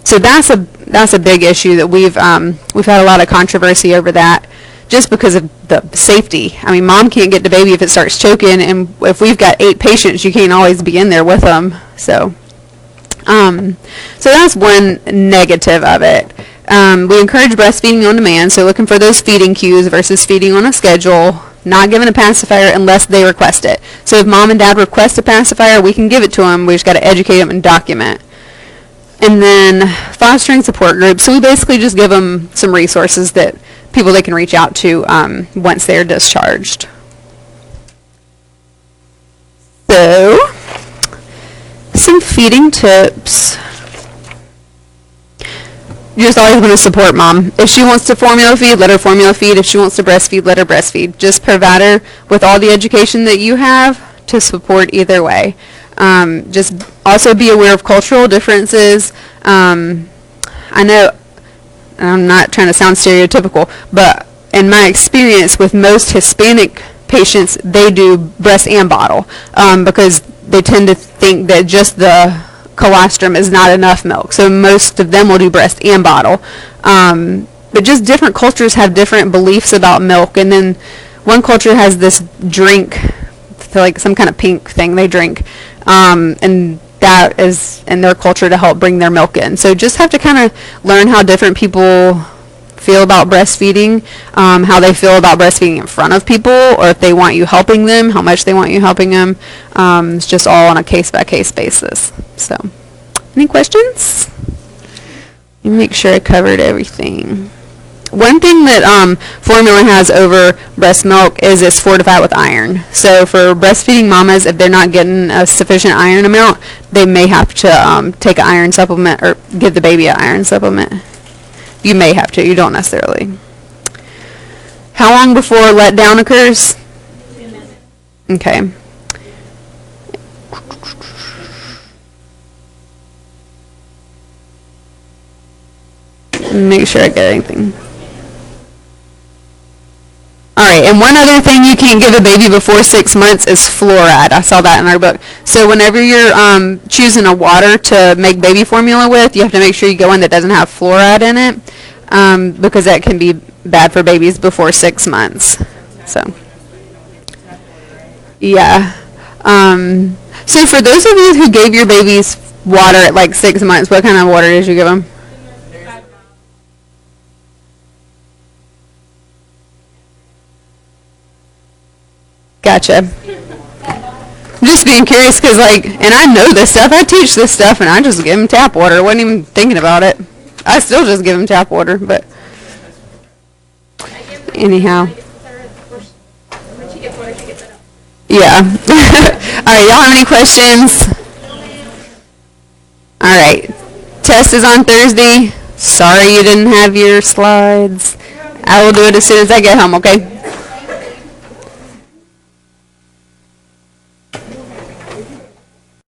So that's a big issue that we've had a lot of controversy over that, just because of the safety. I mean, mom can't get the baby if it starts choking, and if we've got 8 patients, you can't always be in there with them. So that's one negative of it. We encourage breastfeeding on demand, so looking for those feeding cues versus feeding on a schedule, not giving a pacifier unless they request it. So if mom and dad request a pacifier, we can give it to them. We just got to educate them and document. And then fostering support groups. So we basically just give them some resources that people they can reach out to once they're discharged. So some feeding tips. You just always want to support mom. If she wants to formula feed, let her formula feed. If she wants to breastfeed, let her breastfeed. Just provide her with all the education that you have to support either way. Just also be aware of cultural differences. I know I'm not trying to sound stereotypical, but in my experience with most Hispanic patients, they do breast and bottle because they tend to think that just the colostrum is not enough milk. So most of them will do breast and bottle. But just different cultures have different beliefs about milk. And then one culture has this drink, like some kind of pink thing they drink. And that is in their culture to help bring their milk in. So just have to kind of learn how different people feel about breastfeeding, how they feel about breastfeeding in front of people, or if they want you helping them, how much they want you helping them. It's just all on a case-by-case basis. So, any questions? Let me make sure I covered everything. One thing that formula has over breast milk is it's fortified with iron. So for breastfeeding mamas, if they're not getting a sufficient iron amount, they may have to take an iron supplement or give the baby an iron supplement. You may have to. You don't necessarily. How long before letdown occurs? 2 minutes. Okay. Make sure I get anything. All right, and one other thing you can't give a baby before 6 months is fluoride. I saw that in our book. So whenever you're choosing a water to make baby formula with, you have to make sure you go one that doesn't have fluoride in it, because that can be bad for babies before 6 months. So, yeah. So for those of you who gave your babies water at like 6 months, what kind of water did you give them? Gotcha. I'm just being curious because, like, and I know this stuff. I teach this stuff, and I just give them tap water. I wasn't even thinking about it. I still just give them tap water, but anyhow. Yeah. All right, y'all have any questions? All right. Test is on Thursday. Sorry you didn't have your slides. I will do it as soon as I get home, okay?